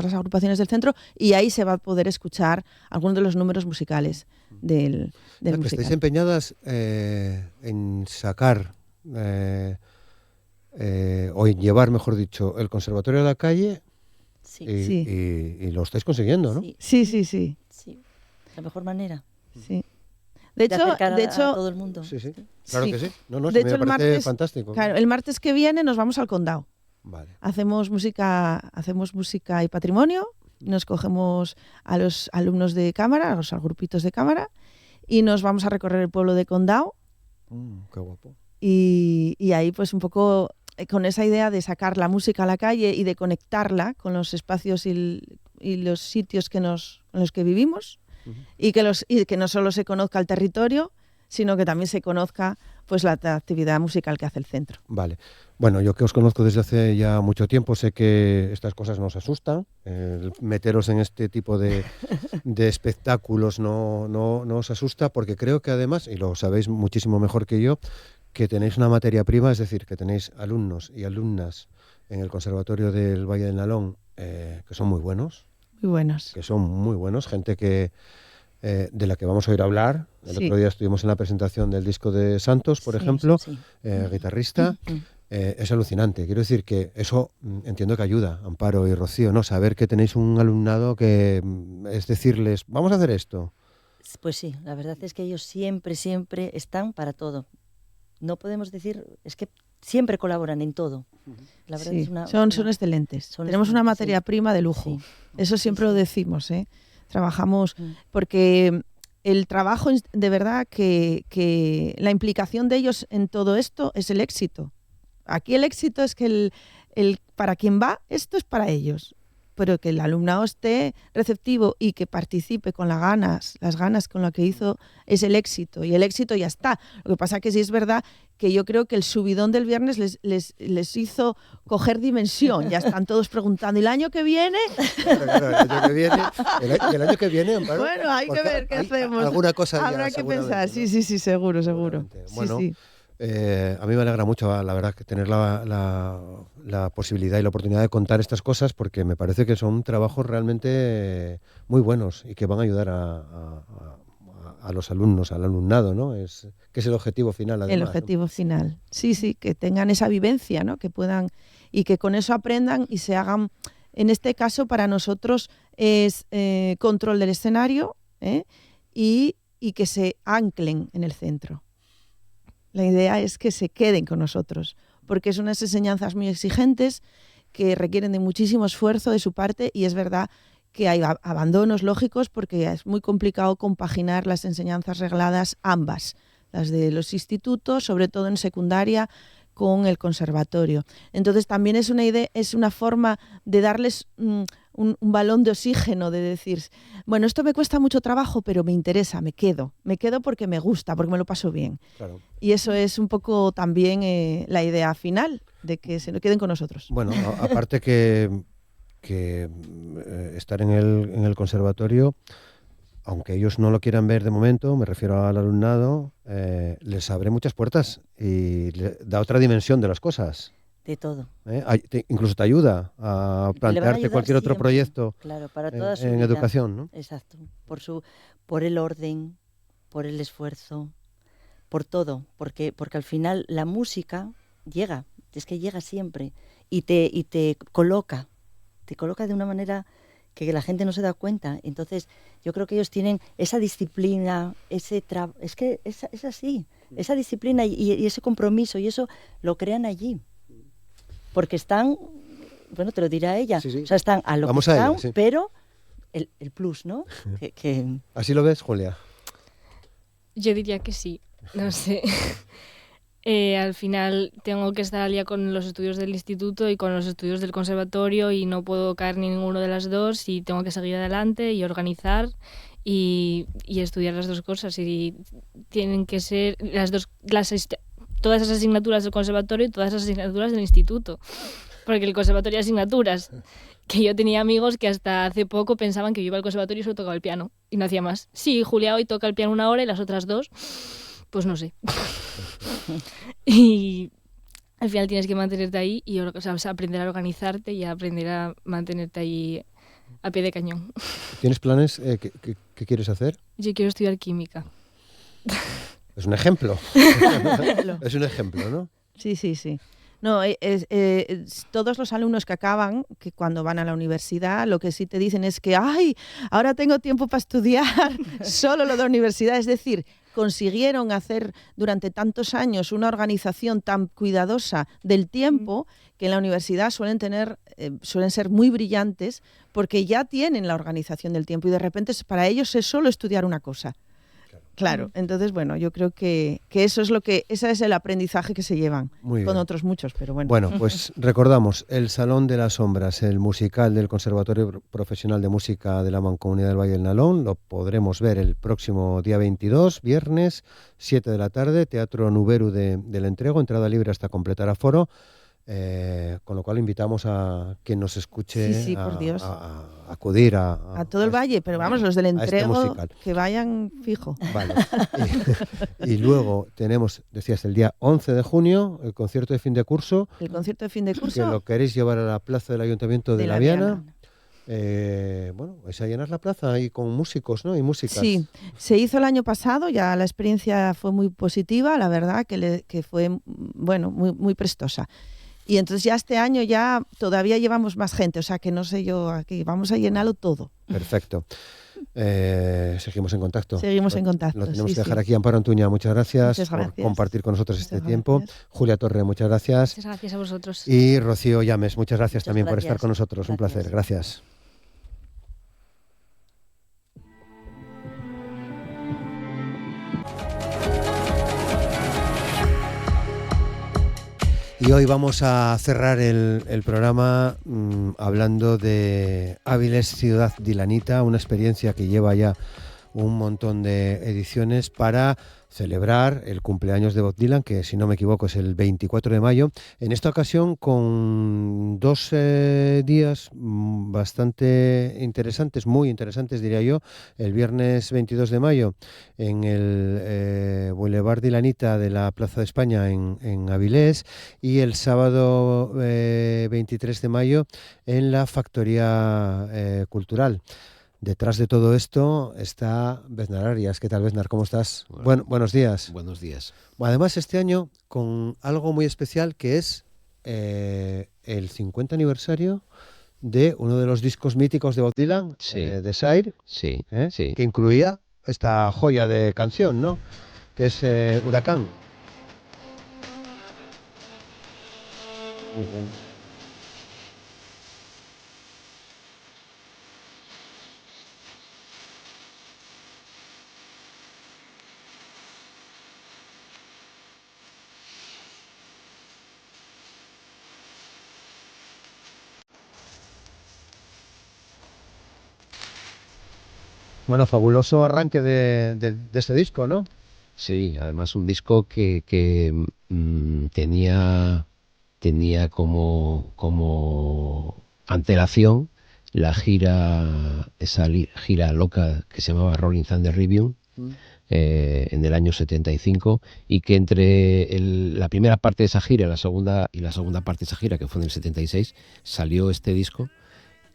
las agrupaciones del centro, y ahí se va a poder escuchar algunos de los números musicales del musical. Estáis empeñadas en sacar o en llevar, mejor dicho, el conservatorio a la calle. Sí. Y lo estáis consiguiendo, ¿no? Sí. La mejor manera. Sí. De hecho, a todo el mundo. Sí. Claro que sí. No, de sí, hecho, me parece fantástico. Claro, el martes que viene nos vamos al Condado. Vale. Hacemos música y patrimonio. Nos cogemos a los alumnos de cámara, a los grupitos de cámara, y nos vamos a recorrer el pueblo de Condado. Qué guapo. Y ahí pues un poco con esa idea de sacar la música a la calle y de conectarla con los espacios y los sitios en los que vivimos. Y que no solo se conozca el territorio, sino que también se conozca pues la actividad musical que hace el centro. Vale. Bueno, yo que os conozco desde hace ya mucho tiempo, sé que estas cosas nos asustan. Meteros en este tipo de espectáculos no os asusta, porque creo que además, y lo sabéis muchísimo mejor que yo, que tenéis una materia prima, es decir, que tenéis alumnos y alumnas en el Conservatorio del Valle del Nalón que son muy buenos. Muy buenos. Que son muy buenos, gente que de la que vamos a oír hablar. El otro día estuvimos en la presentación del disco de Santos, por ejemplo, guitarrista. Es alucinante. Quiero decir que eso entiendo que ayuda, Amparo y Rocío, ¿no? Saber que tenéis un alumnado que es decirles, vamos a hacer esto. Pues sí, la verdad es que ellos siempre están para todo. No podemos decir, es que siempre colaboran en todo. La verdad es son excelentes. Tenemos una materia prima de lujo. Sí. Eso siempre lo decimos, ¿eh? Trabajamos porque el trabajo, de verdad, que la implicación de ellos en todo esto es el éxito. Aquí el éxito es que el para quien va, esto es para ellos. Pero que el alumnado esté receptivo y que participe con las ganas con lo que hizo, es el éxito. Y el éxito ya está. Lo que pasa que sí es verdad que yo creo que el subidón del viernes les hizo coger dimensión. Ya están todos preguntando, ¿y el año que viene? Claro, el año que viene, Amparo, bueno, hay que ver qué hacemos. Alguna cosa habrá que pensar, ¿no? Sí, seguro. Bueno, sí. A mí me alegra mucho, la verdad, que tener la posibilidad y la oportunidad de contar estas cosas, porque me parece que son trabajos realmente muy buenos y que van a ayudar a los alumnos, al alumnado, ¿no? Que es el objetivo final, además. El objetivo final. Sí, que tengan esa vivencia, ¿no? Que puedan, y que con eso aprendan y se hagan, en este caso para nosotros es control del escenario, y que se anclen en el centro. La idea es que se queden con nosotros, porque son unas enseñanzas muy exigentes que requieren de muchísimo esfuerzo de su parte, y es verdad que hay abandonos lógicos porque es muy complicado compaginar las enseñanzas regladas, ambas, las de los institutos, sobre todo en secundaria, con el conservatorio. Entonces también es una idea, es una forma de darles un balón de oxígeno, de decir, bueno, esto me cuesta mucho trabajo, pero me interesa, me quedo porque me gusta, porque me lo paso bien. Claro. Y eso es un poco también la idea final, de que se queden con nosotros. Bueno, aparte que estar en el conservatorio, aunque ellos no lo quieran ver de momento, me refiero al alumnado, les abre muchas puertas y le da otra dimensión de las cosas. De todo. Incluso te ayuda a plantearte cualquier otro proyecto, claro, para toda su en vida. Educación, ¿no? Exacto. Por el orden, por el esfuerzo, por todo. Porque al final la música llega es que llega siempre y te coloca de una manera que la gente no se da cuenta. Entonces, yo creo que ellos tienen esa disciplina, es que es así, esa disciplina y ese compromiso, y eso lo crean allí. Porque están, bueno, te lo dirá ella, o sea, están a lo Vamos que a están, ello, sí. pero el plus, ¿no? ¿Así lo ves, Julia? Yo diría que sí, no sé. Al final tengo que estar al día con los estudios del instituto y con los estudios del conservatorio y no puedo caer ni ninguno de las dos y tengo que seguir adelante y organizar y estudiar las dos cosas y tienen que ser todas esas asignaturas del conservatorio y todas esas asignaturas del instituto, porque el conservatorio hay asignaturas que yo tenía amigos que hasta hace poco pensaban que yo iba al conservatorio y solo tocaba el piano y no hacía más. Sí, Julia hoy toca el piano 1 hora y las otras 2, pues no sé. Y al final tienes que mantenerte ahí y aprender a organizarte y a aprender a mantenerte ahí a pie de cañón. ¿Tienes planes? ¿Qué quieres hacer? Yo quiero estudiar química. Es un ejemplo. Es un ejemplo, ¿no? Sí. No, todos los alumnos que acaban, que cuando van a la universidad, lo que sí te dicen es que ¡ay! Ahora tengo tiempo para estudiar solo lo de la universidad. Es decir, consiguieron hacer durante tantos años una organización tan cuidadosa del tiempo que en la universidad suelen ser muy brillantes porque ya tienen la organización del tiempo y de repente para ellos es solo estudiar una cosa. Claro, entonces bueno, yo creo que ese es el aprendizaje que se llevan con otros muchos, pero bueno. Bueno, pues recordamos el Salón de las Sombras, el musical del Conservatorio Profesional de Música de la Mancomunidad del Valle del Nalón, lo podremos ver el próximo día 22, viernes, 7 de la tarde, Teatro Nuberu del Entrego, entrada libre hasta completar aforo. Con lo cual invitamos a quien nos escuche por Dios. A acudir a todo el valle, pero vamos, los del Entrego que vayan fijo. Vale. Y luego tenemos, decías, el día 11 de junio, el concierto de fin de curso. El concierto de fin de curso. Que lo queréis llevar a la plaza del Ayuntamiento de La Viana. Bueno, es a llenar la plaza ahí con músicos, ¿no? Y músicas. Sí, se hizo el año pasado, ya la experiencia fue muy positiva, la verdad, que fue, bueno, muy, muy prestosa. Y entonces ya este año ya todavía llevamos más gente, o sea que no sé yo, aquí vamos a llenarlo todo. Perfecto. Seguimos en contacto. Seguimos en contacto. Lo tenemos que dejar aquí. Amparo Antuña, muchas gracias por compartir con nosotros este tiempo. Julia Torre, muchas gracias. Muchas gracias a vosotros. Y Rocío Llames, muchas gracias también por estar con nosotros. Un placer. Gracias. Y hoy vamos a cerrar el programa hablando de Áviles Ciudad Dilanita, una experiencia que lleva ya un montón de ediciones para celebrar el cumpleaños de Bob Dylan, que si no me equivoco es el 24 de mayo. En esta ocasión con dos días bastante interesantes, muy interesantes diría yo. El viernes 22 de mayo en el Boulevard Dilanita de la Plaza de España en Avilés y el sábado 23 de mayo en la Factoría Cultural. Detrás de todo esto está Beznar Arias. ¿Qué tal, Beznar? ¿Cómo estás? Buenos días. Buenos días. Además, este año con algo muy especial que es el 50 aniversario de uno de los discos míticos de Bob Dylan, Desire, sí. Que incluía esta joya de canción, ¿no? Que es Huracán. Bueno, fabuloso arranque de este disco, ¿no? Sí, además un disco que tenía como antelación la gira, esa gira loca que se llamaba Rolling Thunder Review en el año 75, y que entre la primera parte de esa gira y la segunda parte de esa gira, que fue en el 76, salió este disco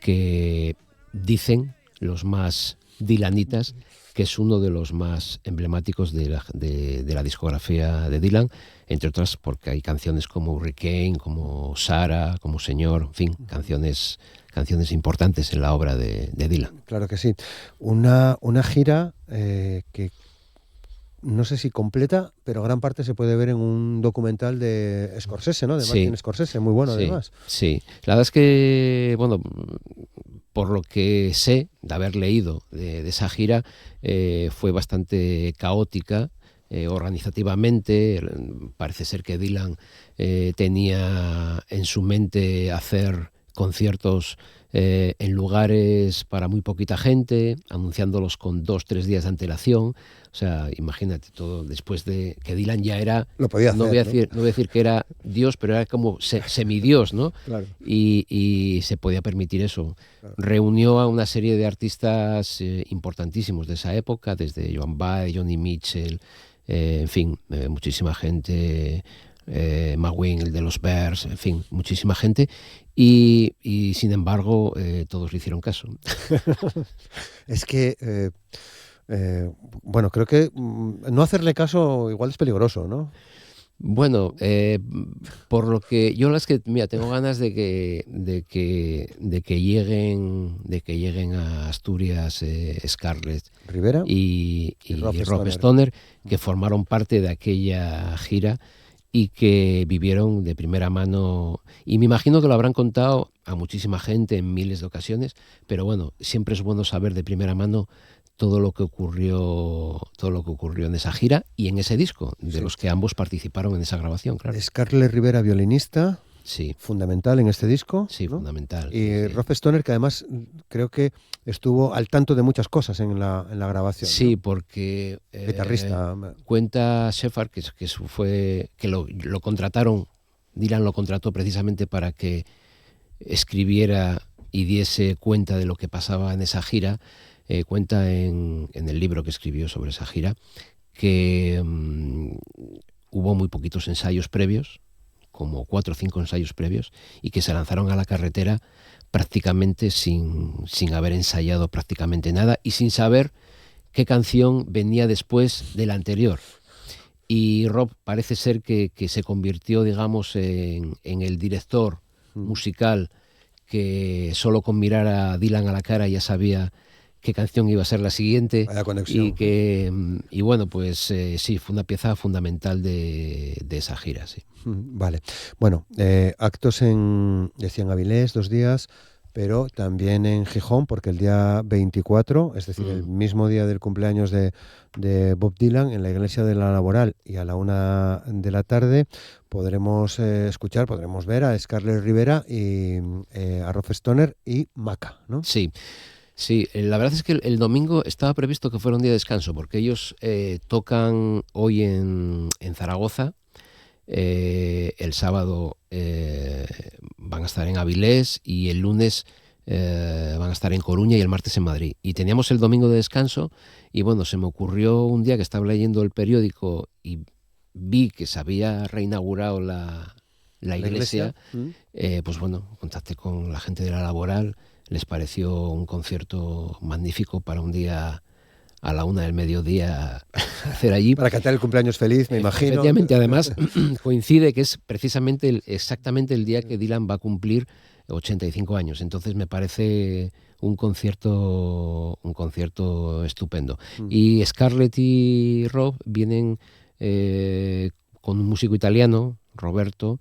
que dicen los más Dylanitas, que es uno de los más emblemáticos de la discografía de Dylan, entre otras porque hay canciones como Hurricane, como Sarah, como Señor, en fin, canciones importantes en la obra de Dylan. Claro que sí. Una gira que no sé si completa, pero gran parte se puede ver en un documental de Scorsese, ¿no? De Martin Scorsese, muy bueno además. Sí, la verdad es que, bueno, por lo que sé de haber leído de esa gira, fue bastante caótica organizativamente. Parece ser que Dylan tenía en su mente hacer conciertos en lugares para muy poquita gente, anunciándolos con 2-3 días de antelación. O sea, imagínate todo después de que Dylan ya era, lo podía hacer, no voy a decir que era Dios, pero era como semidios, ¿no? Claro. Y se podía permitir eso. Claro. Reunió a una serie de artistas importantísimos de esa época, desde Joan Baez, Johnny Mitchell, en fin, muchísima gente, McGuinn, el de los Bears, en fin, muchísima gente. Y sin embargo, todos le hicieron caso. Es que, bueno, creo que no hacerle caso igual es peligroso, ¿no? Bueno, por lo que yo es que, mira, tengo ganas de que lleguen a Asturias Scarlett Rivera y Rob Stoner, que formaron parte de aquella gira y que vivieron de primera mano, y me imagino que lo habrán contado a muchísima gente en miles de ocasiones, pero bueno, siempre es bueno saber de primera mano todo lo que ocurrió en esa gira y en ese disco, de los que ambos participaron en esa grabación, claro. Scarlett Rivera, violinista, sí, fundamental en este disco. Sí, ¿no? Fundamental. Y sí. Rob Stoner, que además creo que estuvo al tanto de muchas cosas en la grabación. Sí, ¿no? Porque guitarrista. Cuenta Shepard que lo contrataron, Dylan lo contrató precisamente para que escribiera y diese cuenta de lo que pasaba en esa gira. Cuenta en el libro que escribió sobre esa gira que hubo muy poquitos ensayos previos, como 4 o 5 ensayos previos, y que se lanzaron a la carretera prácticamente sin haber ensayado prácticamente nada y sin saber qué canción venía después de la anterior. Y Rob parece ser que se convirtió, digamos, en el director musical, que solo con mirar a Dylan a la cara ya sabía qué canción iba a ser la siguiente. Vaya conexión. Y bueno, pues sí, fue una pieza fundamental de esa gira, sí. Vale. Bueno, actos decían Avilés, 2 días, pero también en Gijón, porque el día 24, es decir, el mismo día del cumpleaños de Bob Dylan, en la iglesia de la Laboral, y a la 1 de la tarde podremos ver a Scarlett Rivera y a Rob Stoner y Maca, ¿no? Sí. Sí, la verdad es que el domingo estaba previsto que fuera un día de descanso, porque ellos tocan hoy en Zaragoza, el sábado van a estar en Avilés y el lunes van a estar en Coruña y el martes en Madrid. Y teníamos el domingo de descanso y bueno, se me ocurrió un día que estaba leyendo el periódico y vi que se había reinaugurado la iglesia. Pues bueno, contacté con la gente de la Laboral. Les pareció un concierto magnífico para un día a la 1 del mediodía hacer allí. Para cantar el cumpleaños feliz, me imagino. Efectivamente, además coincide que es precisamente exactamente el día que Dylan va a cumplir 85 años. Entonces me parece un concierto estupendo. Y Scarlett y Rob vienen con un músico italiano, Roberto,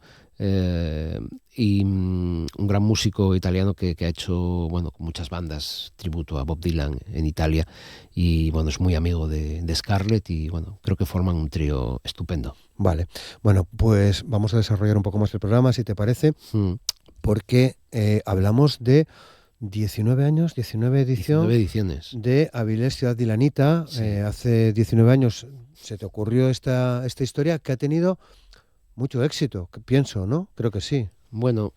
y un gran músico italiano que ha hecho, bueno, con muchas bandas tributo a Bob Dylan en Italia, y bueno, es muy amigo de Scarlett y bueno, creo que forman un trío estupendo. Vale, bueno, pues vamos a desarrollar un poco más el programa, si te parece, porque hablamos de 19 años, 19 ediciones de Avilés Ciudad Dilanita. Sí. Hace 19 años se te ocurrió esta historia que ha tenido mucho éxito, pienso, ¿no? Creo que sí. Bueno,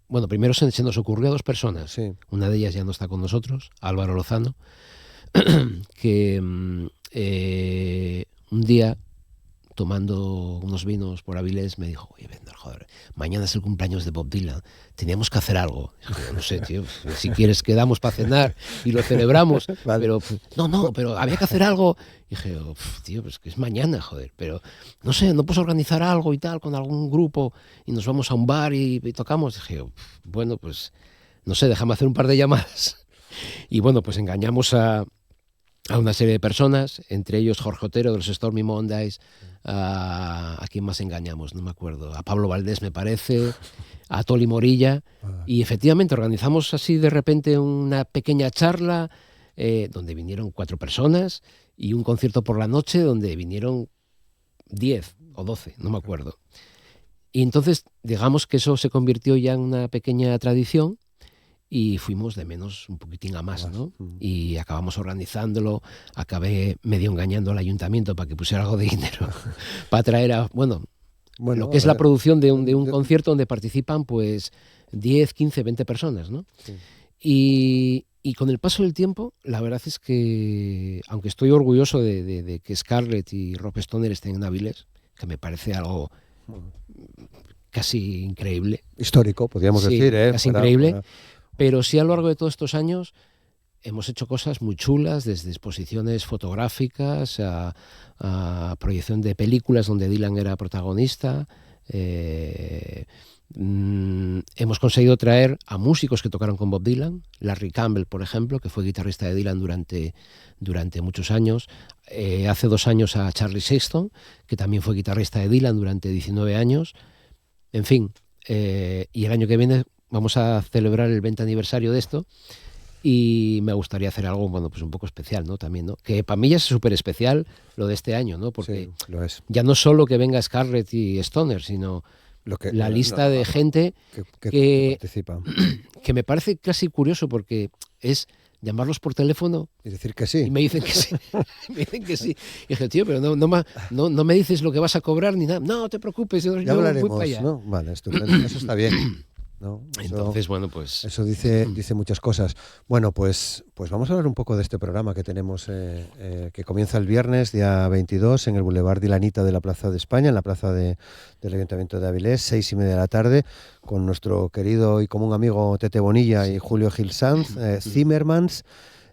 bueno, primero se nos ocurrió a 2 personas. Sí. Una de ellas ya no está con nosotros, Álvaro Lozano, que un día tomando unos vinos por Avilés, me dijo, oye, Bender, joder, mañana es el cumpleaños de Bob Dylan, teníamos que hacer algo. Dije, no sé, tío, si quieres quedamos para cenar y lo celebramos, vale. Pero no, pero había que hacer algo. Y dije, tío, pues que es mañana, joder, pero no sé, no puedes organizar algo y tal con algún grupo y nos vamos a un bar y tocamos. Dije, bueno, pues no sé, déjame hacer un par de llamadas. Y bueno, pues engañamos a una serie de personas, entre ellos Jorge Otero de los Stormy Mondays, a quién más engañamos, no me acuerdo, a Pablo Valdés me parece, a Toli Morilla, y efectivamente organizamos así de repente una pequeña charla donde vinieron 4 personas y un concierto por la noche donde vinieron 10 o 12, no me acuerdo. Y entonces digamos que eso se convirtió ya en una pequeña tradición y fuimos de menos un poquitín a más, ¿no? Y acabamos organizándolo, acabé medio engañando al ayuntamiento para que pusiera algo de dinero para traer a, bueno, lo que es la producción de un concierto donde participan pues 10, 15, 20 personas, ¿no? Sí. Y con el paso del tiempo, la verdad es que, aunque estoy orgulloso de que Scarlett y Rob Stoner estén en Avilés, que me parece algo casi increíble. Histórico, podríamos decir, casi increíble. Pero sí, a lo largo de todos estos años hemos hecho cosas muy chulas, desde exposiciones fotográficas a proyección de películas donde Dylan era protagonista. Hemos conseguido traer a músicos que tocaron con Bob Dylan, Larry Campbell, por ejemplo, que fue guitarrista de Dylan durante muchos años. Hace 2 años a Charlie Sexton, que también fue guitarrista de Dylan durante 19 años. En fin, y el año que viene vamos a celebrar el 20 aniversario de esto y me gustaría hacer algo, bueno, pues un poco especial, ¿no? También, ¿no? Que para mí ya es súper especial lo de este año, ¿no? Porque sí, lo es. Ya no solo que venga Scarlett y Stoner, sino la lista de gente que participa. Que me parece casi curioso porque es llamarlos por teléfono y decir que sí. Y me dicen que sí. Me dicen que sí. Y dije, tío, pero no me dices lo que vas a cobrar ni nada. No te preocupes, yo hablaremos, voy para allá. ¿no? Vale, estupendo. Eso está bien. ¿No? Entonces, bueno, pues... Eso dice muchas cosas. Bueno, pues vamos a hablar un poco de este programa que tenemos, que comienza el viernes, día 22, en el Boulevard Dilanita de la Plaza de España, en la plaza del Ayuntamiento de Avilés, 6:30 de la tarde, con nuestro querido y común amigo Tete Bonilla y Julio Gil Sanz, Zimmermans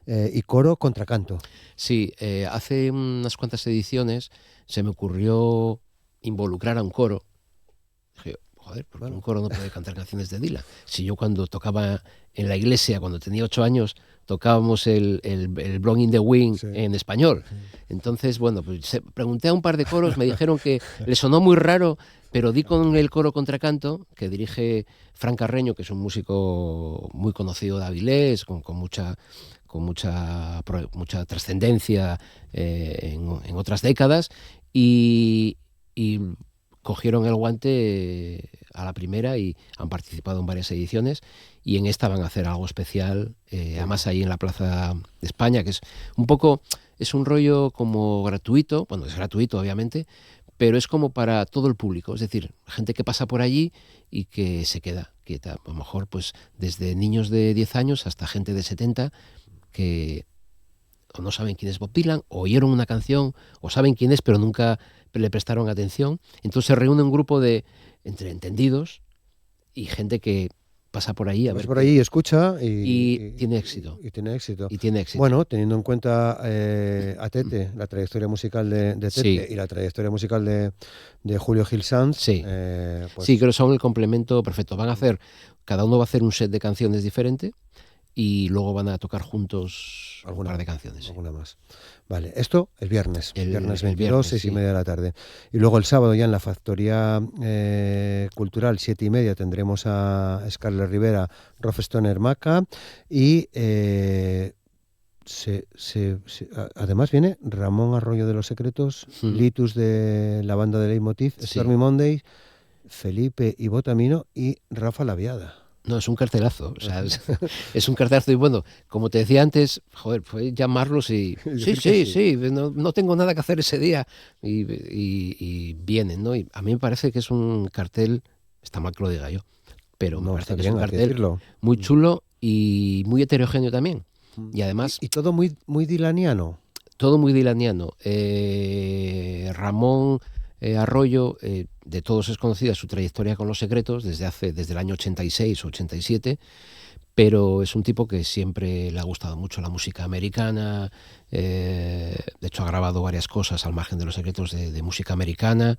y coro contracanto. Sí, hace unas cuantas ediciones se me ocurrió involucrar a un coro. Joder, porque un coro no puede cantar canciones de Dylan. Si yo cuando tocaba en la iglesia, cuando tenía 8 años, tocábamos el Blowing in the Wind en español. Entonces, bueno, pues pregunté a un par de coros, me dijeron que le sonó muy raro, pero di con el coro contracanto, que dirige Fran Carreño, que es un músico muy conocido de Avilés, con mucha trascendencia en otras décadas, y cogieron el guante a la primera y han participado en varias ediciones y en esta van a hacer algo especial, además ahí en la Plaza de España, que es un poco, es un rollo como gratuito, bueno, es gratuito obviamente, pero es como para todo el público, es decir, gente que pasa por allí y que se queda, que a lo mejor pues desde niños de 10 años hasta gente de 70 que o no saben quién es Bob Dylan, o oyeron una canción, o saben quién es, pero nunca le prestaron atención. Entonces se reúne un grupo de entre entendidos y gente que pasa por ahí a ver. Por ahí, escucha y tiene éxito. Y tiene éxito. Y tiene éxito. Bueno, teniendo en cuenta a Tete, la trayectoria musical de Tete sí. Y la trayectoria musical de Julio Gil Sanz. Sí. Pues... sí, creo que son el complemento perfecto. Cada uno va a hacer un set de canciones diferente y luego van a tocar juntos un par de canciones. Alguna más. Vale, esto el viernes 22, el viernes, 6:30 de la tarde. Y luego el sábado ya en la Factoría Cultural, 7:30, tendremos a Scarlett Rivera, Rolf Stoner Maca y además viene Ramón Arroyo de Los Secretos, Litus de la banda de Leitmotiv, Stormy Monday, Felipe y Botamino y Rafa Laviada. No, es un cartelazo, o sea, es un cartelazo y bueno, como te decía antes, joder, fue llamarlos y sí, no tengo nada que hacer ese día y vienen, ¿no? Y a mí me parece que es un cartel, está mal que lo diga yo, pero me parece que es un cartel muy chulo y muy heterogéneo también. Y además... Y todo muy, muy dilaniano. Todo muy dilaniano. Ramón Arroyo, de todos es conocida su trayectoria con Los Secretos desde el año 86 o 87, pero es un tipo que siempre le ha gustado mucho la música americana. De hecho ha grabado varias cosas al margen de Los Secretos de música americana,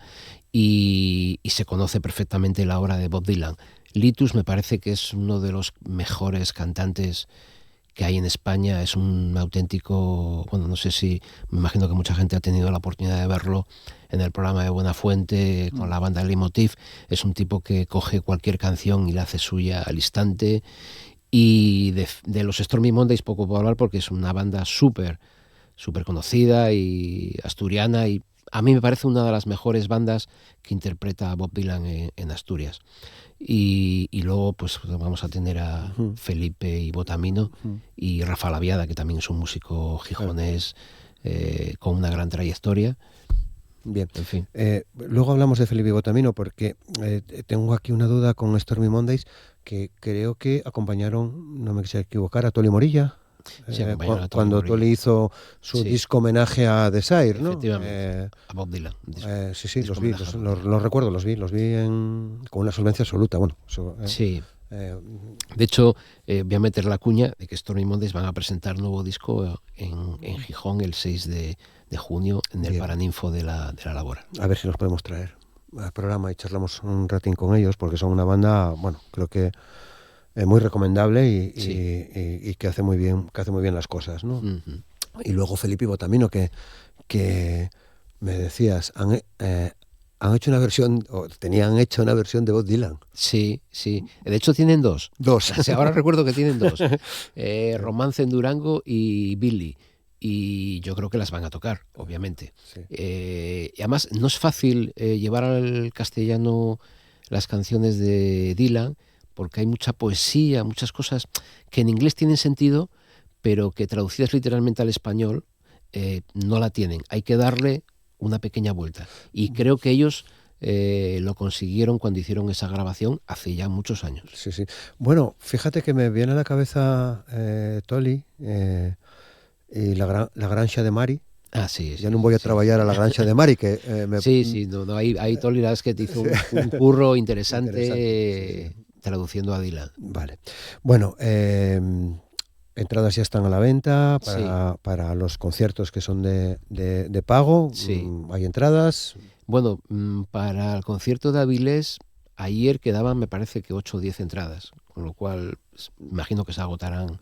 y se conoce perfectamente la obra de Bob Dylan. Litus me parece que es uno de los mejores cantantes que hay en España. Es un auténtico, bueno, no sé si, me imagino que mucha gente ha tenido la oportunidad de verlo en el programa de Buenafuente con la banda Leitmotiv. Es un tipo que coge cualquier canción y la hace suya al instante. Y de los Stormy Mondays poco puedo hablar porque es una banda súper conocida y asturiana, y a mí me parece una de las mejores bandas que interpreta a Bob Dylan en Asturias. Y luego pues vamos a tener a Felipe y Botamino y Rafa Laviada, que también es un músico gijonés con una gran trayectoria. Bien, en fin. Luego hablamos de Felipe Botamino porque tengo aquí una duda con Stormy Mondays, que creo que acompañaron, no me quisiera equivocar, a Toli Morilla. Sí, cuando Toli hizo su disco homenaje a Desire, ¿no? Efectivamente, a Bob Dylan. Sí, los recuerdo, los vi con una solvencia absoluta. Bueno, sí. De hecho, voy a meter la cuña de que Stormy Mondays van a presentar nuevo disco en Gijón el 6 de junio en el Paraninfo de la Labora. A ver si los podemos traer al programa y charlamos un ratín con ellos, porque son una banda, bueno, creo que muy recomendable y que hace muy bien las cosas, ¿no? Y luego Felipe Botamino, que me decías, han hecho una versión, o tenían hecho una versión de Bob Dylan. Sí. De hecho tienen dos. O sea, ahora recuerdo que tienen dos. Romance en Durango y Billy. Y yo creo que las van a tocar, obviamente. Sí. Y además no es fácil llevar al castellano las canciones de Dylan, porque hay mucha poesía, muchas cosas que en inglés tienen sentido, pero que traducidas literalmente al español no la tienen. Hay que darle una pequeña vuelta. Y creo que ellos lo consiguieron cuando hicieron esa grabación hace ya muchos años. Sí. Bueno, fíjate que me viene a la cabeza Toli y la Granxa de Mari. Sí. Ya no voy a trabajar a la Granxa de Mari, que ahí Toli la es que te hizo un curro interesante traduciendo a Dylan. Vale. Bueno, entradas ya están a la venta para los conciertos que son de pago. Sí. ¿Hay entradas? Bueno, para el concierto de Avilés ayer quedaban, me parece que 8 o 10 entradas, con lo cual imagino que se agotarán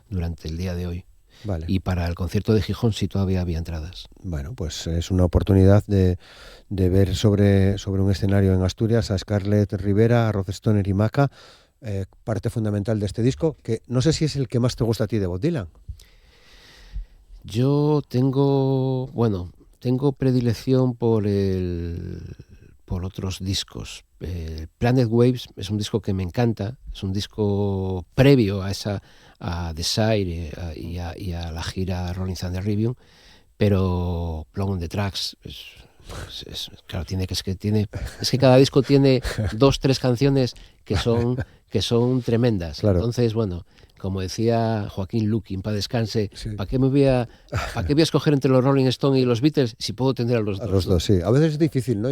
durante el día de hoy. Vale. Y para el concierto de Gijón sí todavía había entradas. Bueno, pues es una oportunidad de ver sobre un escenario en Asturias a Scarlett Rivera, a Rod Stoner y Maca, parte fundamental de este disco, que no sé si es el que más te gusta a ti de Bob Dylan. Yo tengo predilección por otros discos. Planet Waves es un disco que me encanta, es un disco previo a Desire y a la gira Rolling Thunder Review, pero Blood on the Tracks claro, es que cada disco tiene 2-3 canciones que son tremendas. Claro. Entonces, bueno, como decía Joaquín Luqui, para descanse, ¿para qué voy a escoger entre los Rolling Stones y los Beatles si puedo tener a los dos? A los dos, sí. A veces es difícil, ¿no?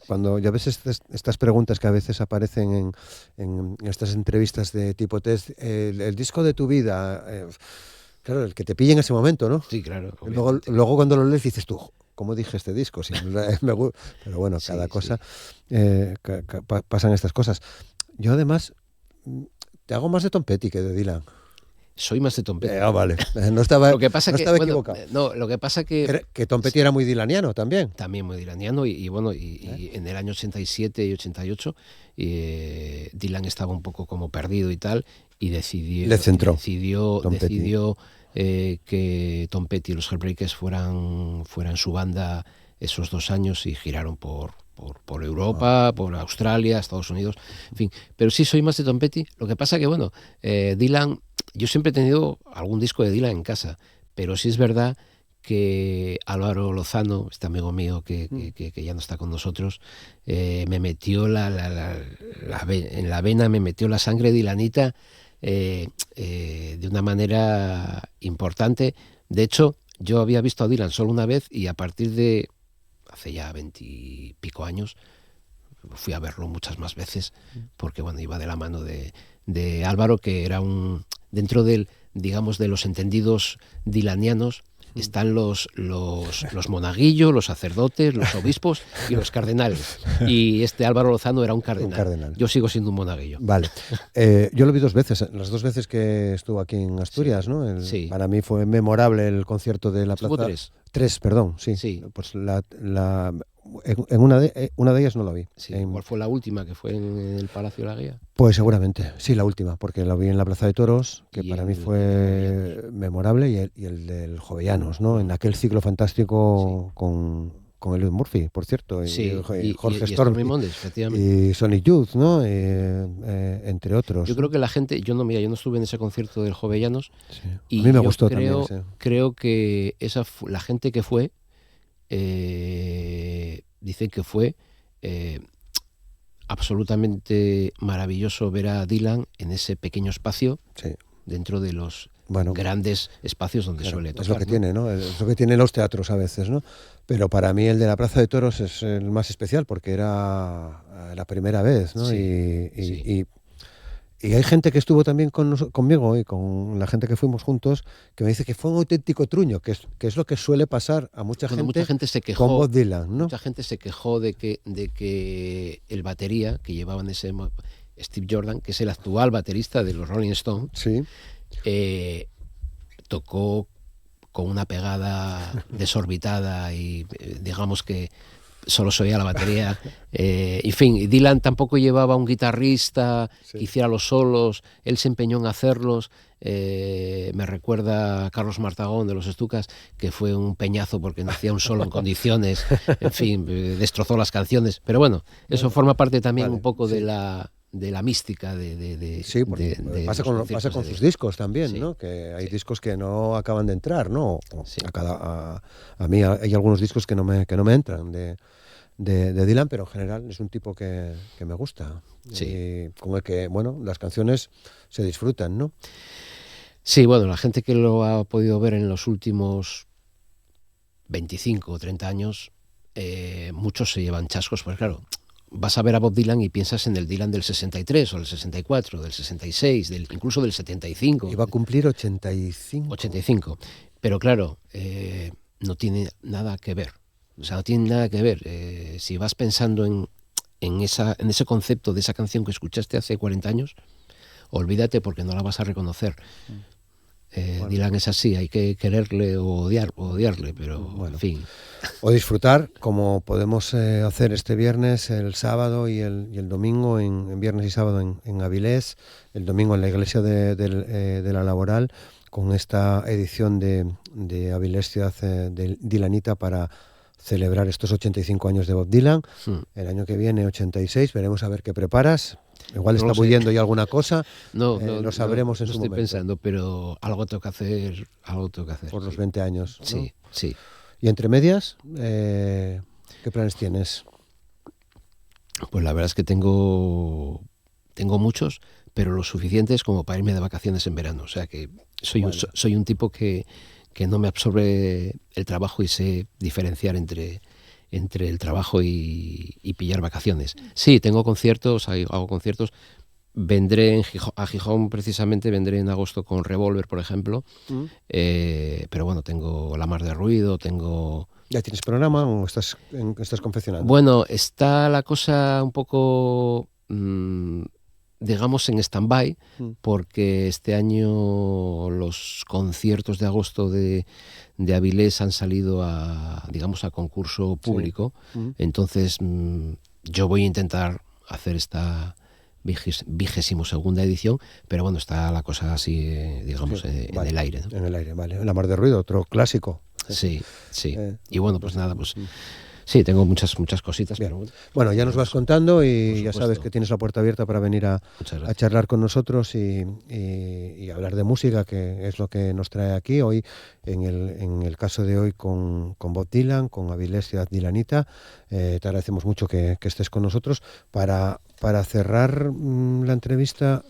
Cuando ya ves estas preguntas que a veces aparecen en estas entrevistas de tipo test, el disco de tu vida, claro, el que te pille en ese momento, ¿no? Sí, claro. Luego cuando lo lees dices tú, ¿cómo dije este disco? Sí, pero bueno, cada cosa pasan estas cosas. Yo además te hago más de Tom Petty que de Dylan. Soy más de Tom Petty. Vale. No estaba equivocado. No, lo que pasa que Tom Petty era muy dilaniano también. También muy dilaniano y en el año 87 y 88 Dylan estaba un poco como perdido y tal, y decidió que Tom Petty y los Heartbreakers fueran su banda esos 2 años y giraron por Europa, por Australia, Estados Unidos, en fin. Pero sí soy más de Tom Petty. Lo que pasa que, Dylan, yo siempre he tenido algún disco de Dylan en casa, pero sí es verdad que Álvaro Lozano, este amigo mío que ya no está con nosotros, me metió en la vena, me metió la sangre dylanita de una manera importante. De hecho, yo había visto a Dylan solo una vez y a partir de hace ya 20 y pico años. Fui a verlo muchas más veces porque bueno, iba de la mano de Álvaro, que era dentro del, digamos, de los entendidos dilanianos. Están los monaguillos, los sacerdotes, los obispos y los cardenales. Y este Álvaro Lozano era un cardenal. Yo sigo siendo un monaguillo. Vale. Yo lo vi 2 veces, las 2 veces que estuvo aquí en Asturias, ¿no? Sí. Para mí fue memorable el concierto de la plaza. 3. 3, perdón, sí. Sí. Pues en una de ellas no la vi. Sí. ¿Cuál fue la última, que fue en el Palacio de la Guía? Pues seguramente, sí, la última, porque la vi en la Plaza de Toros, que para mí fue memorable, y el del Jovellanos, ¿no? En aquel ciclo fantástico con Elliot Murphy, por cierto, y Jorge Storm, y Sonic Youth, ¿no? Entre otros. Yo creo que la gente, yo no estuve en ese concierto del Jovellanos, sí. Y a mí me gustó también. Creo que la gente que fue, dicen que fue absolutamente maravilloso ver a Dylan en ese pequeño espacio, dentro de los grandes espacios donde suele tocar. Es lo que tiene, ¿no? Es lo que tienen los teatros a veces, ¿no? Pero para mí el de la Plaza de Toros es el más especial porque era la primera vez, ¿no? Sí, y hay gente que estuvo también conmigo y con la gente que fuimos juntos que me dice que fue un auténtico truño, que es lo que suele pasar a mucha gente se quejó, con Bob Dylan, ¿no? Mucha gente se quejó de que el batería que llevaba en ese Steve Jordan, que es el actual baterista de los Rolling Stones, tocó con una pegada desorbitada y digamos que solo se oía la batería. En fin, Dylan tampoco llevaba un guitarrista que hiciera los solos, él se empeñó en hacerlos. Me recuerda a Carlos Martagón de los Estucas, que fue un peñazo porque no hacía un solo en condiciones, en fin, destrozó las canciones. Pero bueno, eso forma parte también un poco de la mística pasa con sus discos también, ¿no? Que hay discos que no acaban de entrar, ¿no? A mí hay algunos discos que no me entran de Dylan, pero en general es un tipo que me gusta, y con el que, bueno, las canciones se disfrutan, ¿no? Sí, bueno, la gente que lo ha podido ver en los últimos 25 o 30 años, muchos se llevan chascos, pues claro, vas a ver a Bob Dylan y piensas en el Dylan del 63 o del 64, del 66, incluso del 75. Iba a cumplir 85. 85. Pero claro, no tiene nada que ver. O sea, no tiene nada que ver. Si vas pensando en ese concepto de esa canción que escuchaste hace 40 años, olvídate porque no la vas a reconocer. Dylan es así, hay que quererle o odiarle, pero en fin. O disfrutar, como podemos hacer este viernes, el sábado y el domingo, en viernes y sábado en Avilés, el domingo en la iglesia de la Laboral, con esta edición de Avilés Ciudad de Dylanita para celebrar estos 85 años de Bob Dylan. El año que viene, 86, veremos a ver qué preparas. Igual está bulliendo ya alguna cosa, lo sabremos en su momento. Estoy pensando, pero algo tengo que hacer. Por los 20 años, ¿no? Sí. ¿Y entre medias, qué planes tienes? Pues la verdad es que tengo muchos, pero lo suficientes como para irme de vacaciones en verano. O sea que soy un tipo que no me absorbe el trabajo y sé diferenciar entre el trabajo y pillar vacaciones. Sí, tengo conciertos, hago conciertos. Vendré a Gijón, precisamente, vendré en agosto con Revolver, por ejemplo. Pero bueno, tengo La Mar de Ruido, tengo... ¿Ya tienes programa o estás confeccionando? Bueno, está la cosa un poco, digamos, en stand-by, porque este año los conciertos de agosto de Avilés han salido a concurso público. Entonces yo voy a intentar hacer esta 22ª edición, pero bueno, está la cosa así, digamos, en el aire, ¿no? En el aire, vale. La Mar de Ruido, otro clásico. Sí. Y bueno, pues nada, pues sí, tengo muchas cositas. Pero bueno, ya nos vas contando y ya sabes que tienes la puerta abierta para venir a charlar con nosotros y hablar de música, que es lo que nos trae aquí hoy, en el caso de hoy con Bob Dylan, con Avilés Ciudad Dylanita. Te agradecemos mucho que estés con nosotros. Para cerrar la entrevista,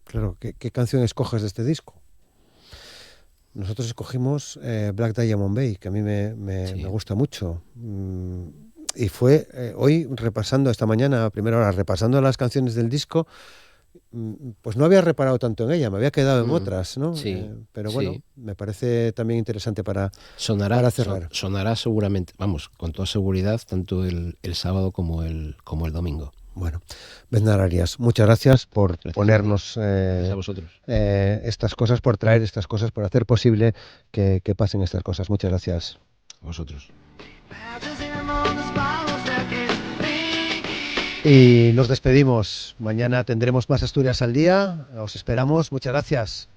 claro, ¿qué canción escoges de este disco? nosotros escogimos Black Diamond Bay, que a mí me gusta mucho. Y fue hoy repasando, esta mañana, a primera hora, repasando las canciones del disco, pues no había reparado tanto en ella, me había quedado en otras, ¿no? Sí, pero bueno, me parece también interesante para cerrar. Sonará seguramente, vamos, con toda seguridad, tanto el sábado como el domingo. Bueno, Bednar Arias, muchas gracias por ponernos a vosotros. Estas cosas, por traer estas cosas, por hacer posible que pasen estas cosas. Muchas gracias. A vosotros. Y nos despedimos. Mañana tendremos más Asturias al día. Os esperamos. Muchas gracias.